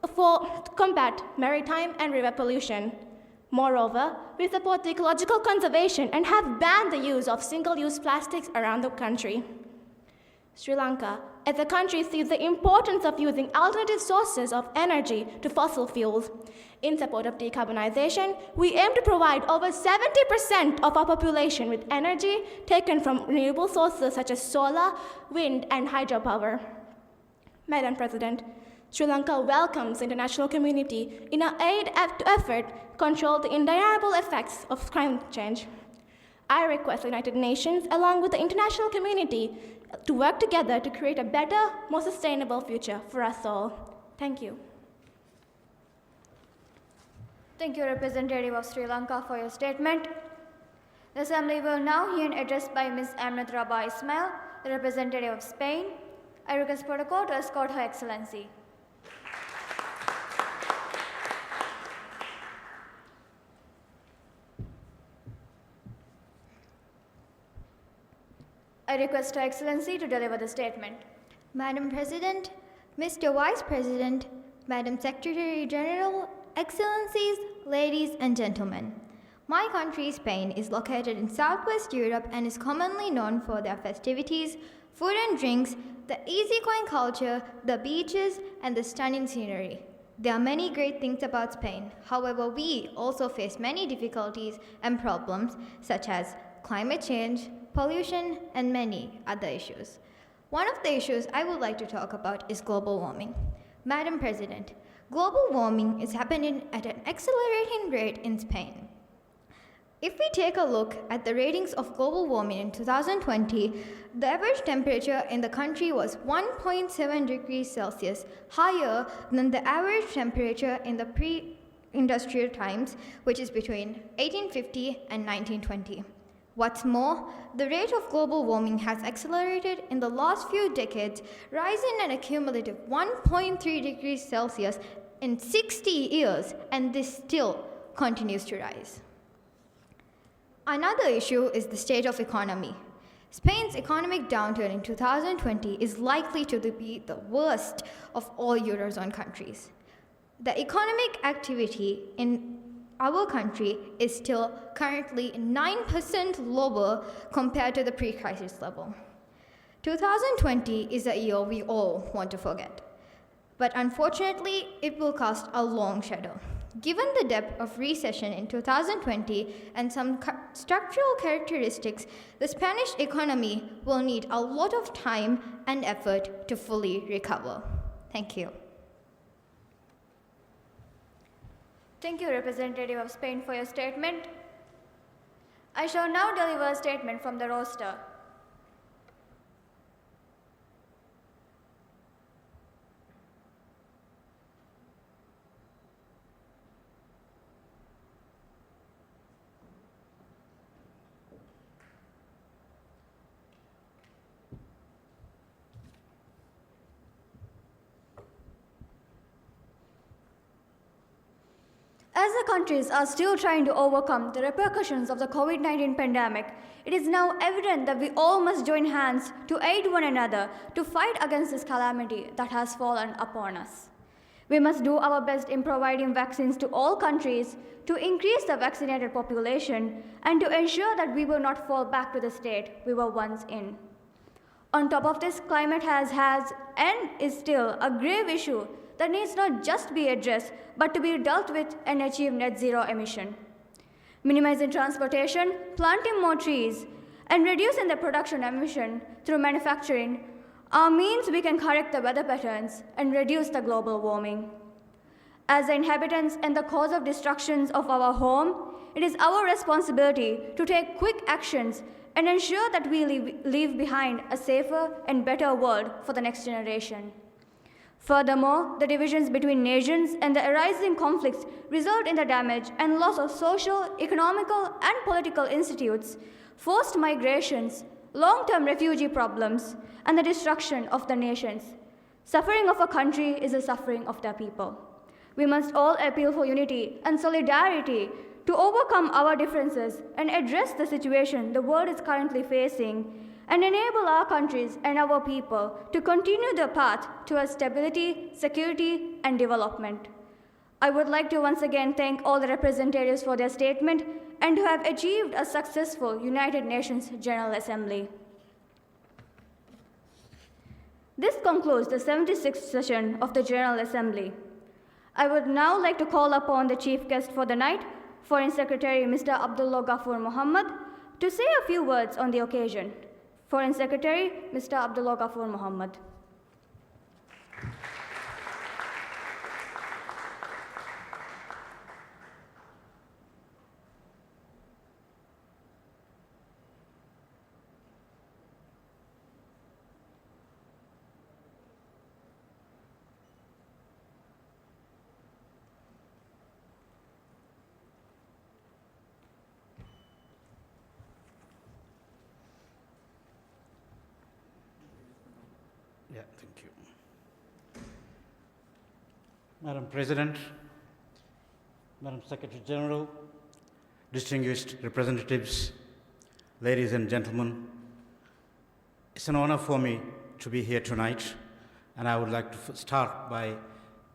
to combat maritime and river pollution. Moreover, we support the ecological conservation and have banned the use of single-use plastics around the country. Sri Lanka, as a country, sees the importance of using alternative sources of energy to fossil fuels. In support of decarbonization, we aim to provide over 70% of our population with energy taken from renewable sources such as solar, wind, and hydropower. Madam President, Sri Lanka welcomes the international community in our aid to effort to control the undeniable effects of climate change. I request the United Nations, along with the international community, to work together to create a better, more sustainable future for us all. Thank you. Thank you, Representative of Sri Lanka, for your statement. The Assembly will now hear an address by Ms. Amrit Rabah Ismail, the representative of Spain. I request Protocol to escort Her Excellency. I request Her Excellency to deliver the statement. Madam President, Mr. Vice President, Madam Secretary General, Excellencies, ladies and gentlemen. My country, Spain, is located in southwest Europe and is commonly known for their festivities, food and drinks, the easygoing culture, the beaches, and the stunning scenery. There are many great things about Spain. However, we also face many difficulties and problems such as climate change, pollution, and many other issues. One of the issues I would like to talk about is global warming. Madam President, global warming is happening at an accelerating rate in Spain. If we take a look at the ratings of global warming in 2020, the average temperature in the country was 1.7 degrees Celsius, higher than the average temperature in the pre-industrial times, which is between 1850 and 1920. What's more, the rate of global warming has accelerated in the last few decades, rising an accumulative 1.3 degrees Celsius in 60 years, and this still continues to rise. Another issue is the state of economy. Spain's economic downturn in 2020 is likely to be the worst of all Eurozone countries. The economic activity in our country is still currently 9% lower compared to the pre-crisis level. 2020 is a year we all want to forget, but unfortunately, it will cast a long shadow. Given the depth of recession in 2020 and some structural characteristics, the Spanish economy will need a lot of time and effort to fully recover. Thank you. Thank you, Representative of Spain, for your statement. I shall now deliver a statement from the roster. As the countries are still trying to overcome the repercussions of the COVID-19 pandemic, it is now evident that we all must join hands to aid one another to fight against this calamity that has fallen upon us. We must do our best in providing vaccines to all countries to increase the vaccinated population and to ensure that we will not fall back to the state we were once in. On top of this, climate has and is still a grave issue that needs not just be addressed, but to be dealt with and achieve net zero emission. Minimizing transportation, planting more trees, and reducing the production emission through manufacturing are means we can correct the weather patterns and reduce the global warming. As the inhabitants and the cause of destructions of our home, it is our responsibility to take quick actions and ensure that we leave behind a safer and better world for the next generation. Furthermore, the divisions between nations and the arising conflicts result in the damage and loss of social, economical, and political institutes, forced migrations, long-term refugee problems, and the destruction of the nations. Suffering of a country is the suffering of their people. We must all appeal for unity and solidarity to overcome our differences and address the situation the world is currently facing, and enable our countries and our people to continue the path towards stability, security, and development. I would like to once again thank all the representatives for their statement and to have achieved a successful United Nations General Assembly. This concludes the 76th session of the General Assembly. I would now like to call upon the chief guest for the night, Foreign Secretary Mr. Abdul Ghafoor Mohamed, to say a few words on the occasion. Foreign Secretary, Mr. Abdul Ghafoor Mohamed. Yeah, thank you. Madam President, Madam Secretary General, distinguished representatives, ladies and gentlemen, It's an honor for me to be here tonight, and I would like to start by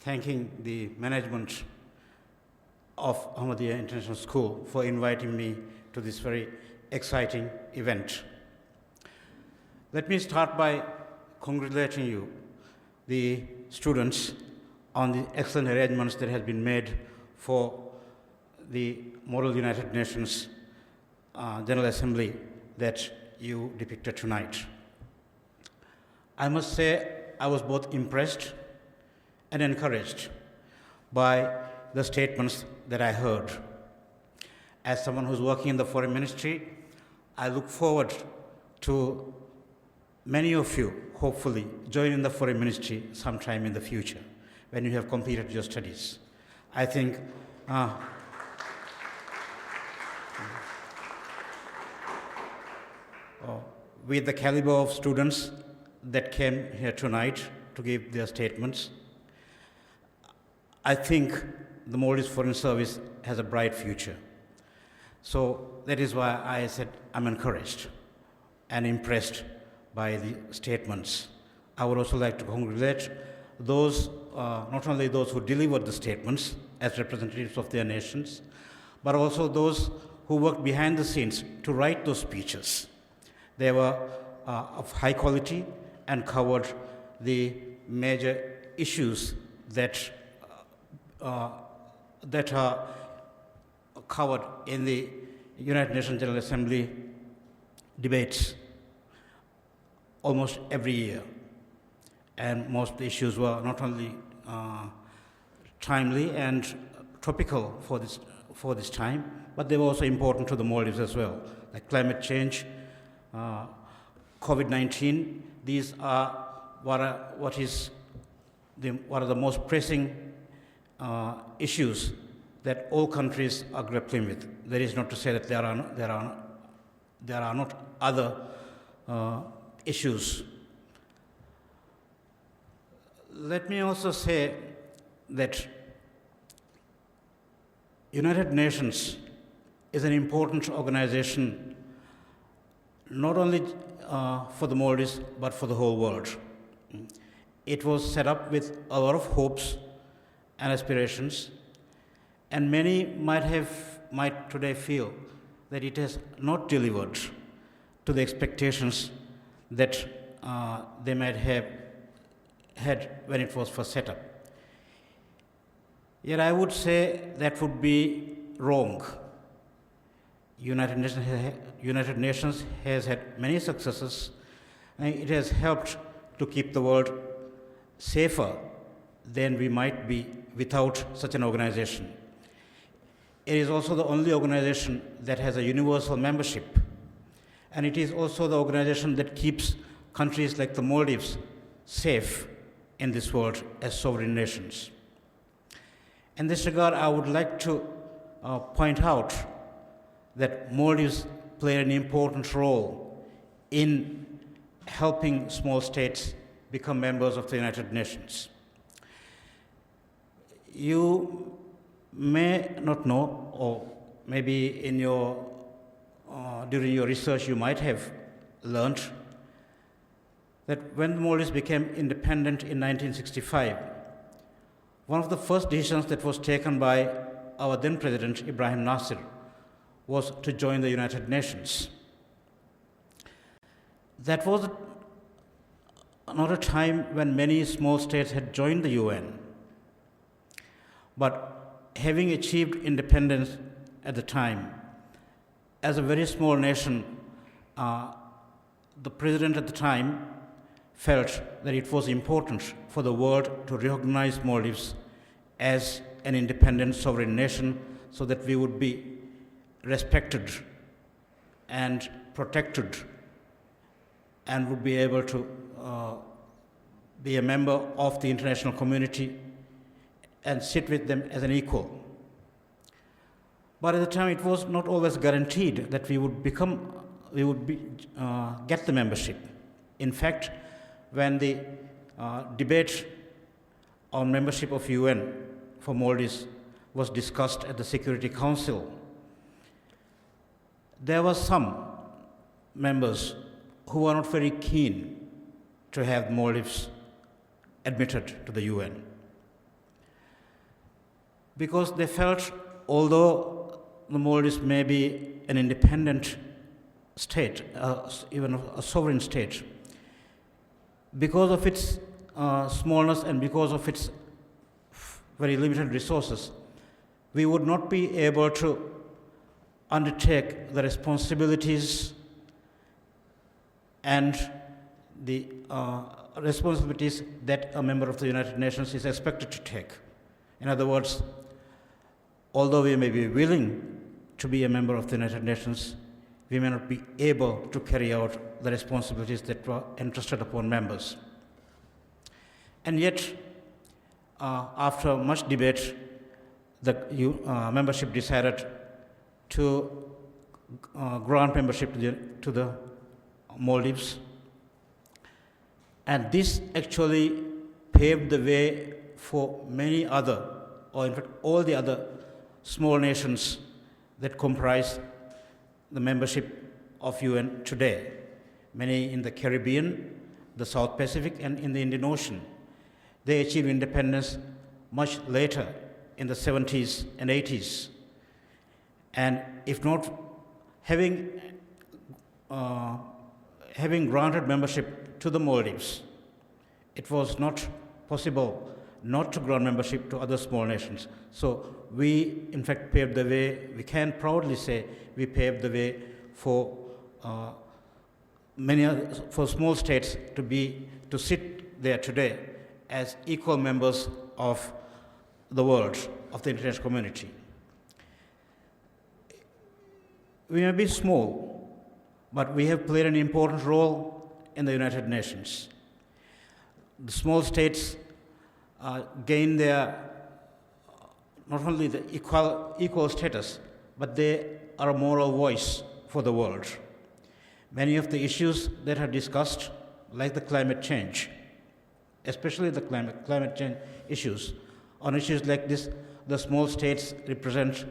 thanking the management of Ahmadiyya International School for inviting me to this very exciting event. Let me start by congratulating you, the students, on the excellent arrangements that have been made for the Model United Nations General Assembly that you depicted tonight. I must say I was both impressed and encouraged by the statements that I heard. As someone who's working in the foreign ministry, I look forward to many of you, hopefully, joining the foreign ministry sometime in the future when you have completed your studies. I think with the caliber of students that came here tonight to give their statements, I think the Maldives Foreign Service has a bright future. So that is why I said I'm encouraged and impressed by the statements. I would also like to congratulate those, not only those who delivered the statements as representatives of their nations, but also those who worked behind the scenes to write those speeches. They were of high quality and covered the major issues that are covered in the United Nations General Assembly debates almost every year. And most of the issues were not only timely and topical for this time, but they were also important to the Maldives as well, like climate change, COVID-19. These are what are the most pressing issues that all countries are grappling with. That is not to say that there are not other issues. Let me also say that United Nations is an important organization not only for the Maldives but for the whole world. It was set up with a lot of hopes and aspirations, and many might today feel that it has not delivered to the expectations that they might have had when it was first set up. Yet I would say that would be wrong. United Nations has had many successes, and it has helped to keep the world safer than we might be without such an organization. It is also the only organization that has a universal membership, and it is also the organization that keeps countries like the Maldives safe in this world as sovereign nations. In this regard, I would like to point out that Maldives play an important role in helping small states become members of the United Nations. You may not know, or maybe in during your research you might have learned, that when the Maldives became independent in 1965, one of the first decisions that was taken by our then President Ibrahim Nasir was to join the United Nations. That was not a time when many small states had joined the UN, but having achieved independence at the time, as a very small nation, the president at the time felt that it was important for the world to recognize Maldives as an independent sovereign nation so that we would be respected and protected and would be able to be a member of the international community and sit with them as an equal. But at the time, it was not always guaranteed that we would get the membership. In fact, when the debate on membership of UN for Maldives was discussed at the Security Council, there were some members who were not very keen to have Maldives admitted to the UN, because they felt, although the Maldives may be an independent state, even a sovereign state, because of its smallness and because of its very limited resources, we would not be able to undertake the responsibilities and the responsibilities that a member of the United Nations is expected to take. In other words, although we may be willing to be a member of the United Nations, we may not be able to carry out the responsibilities that were entrusted upon members. And yet, after much debate, the membership decided to grant membership to the Maldives. And this actually paved the way for many other, or in fact all the other small nations that comprise the membership of UN today, many in the Caribbean, the South Pacific, and in the Indian Ocean. They achieved independence much later, in the 70s and 80s. And if not, having granted membership to the Maldives, it was not possible not to grant membership to other small nations. So we, in fact, paved the way. We can proudly say we paved the way for for small states to sit there today as equal members of the world, of the international community. We may be small, but we have played an important role in the United Nations. The small states gain their not only the equal status, but they are a moral voice for the world. Many of the issues that are discussed, like the climate change, especially the climate change issues, on issues like this, the small states represent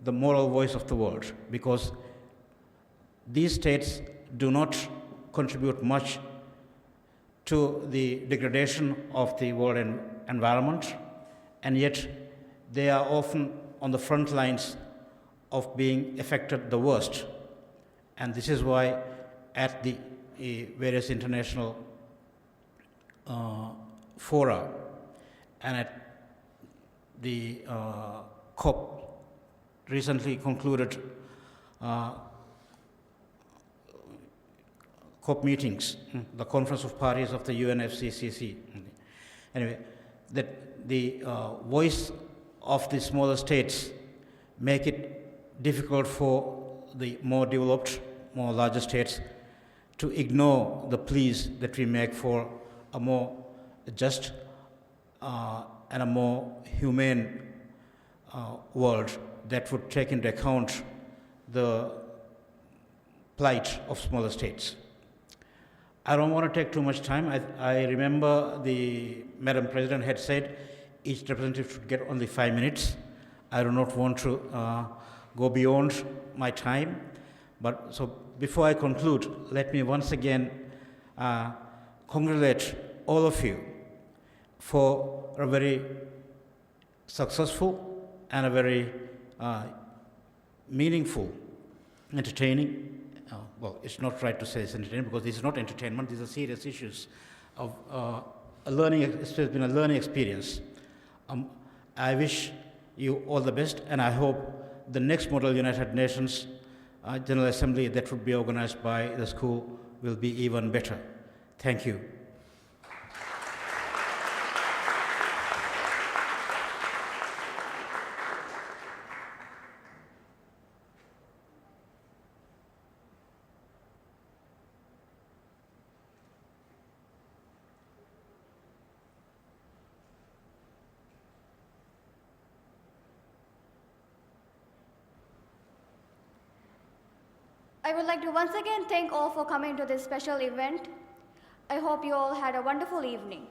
the moral voice of the world, because these states do not contribute much to the degradation of the world environment, and yet they are often on the front lines of being affected the worst. And this is why at the various international fora and at the COP, recently concluded COP meetings, the Conference of Parties of the UNFCCC. Anyway, that the voice of the smaller states make it difficult for the more developed, more larger states to ignore the pleas that we make for a more just and a more humane world that would take into account the plight of smaller states. I don't want to take too much time. I remember the Madam President had said each representative should get only 5 minutes. I do not want to go beyond my time. But so before I conclude, let me once again congratulate all of you for a very successful and a very meaningful, entertaining, well, it's not right to say it's entertainment because this is not entertainment, these are serious issues of it's been a learning experience. I wish you all the best, and I hope the next Model United Nations General Assembly that would be organized by the school will be even better. Thank you. I would like to once again thank all for coming to this special event. I hope you all had a wonderful evening.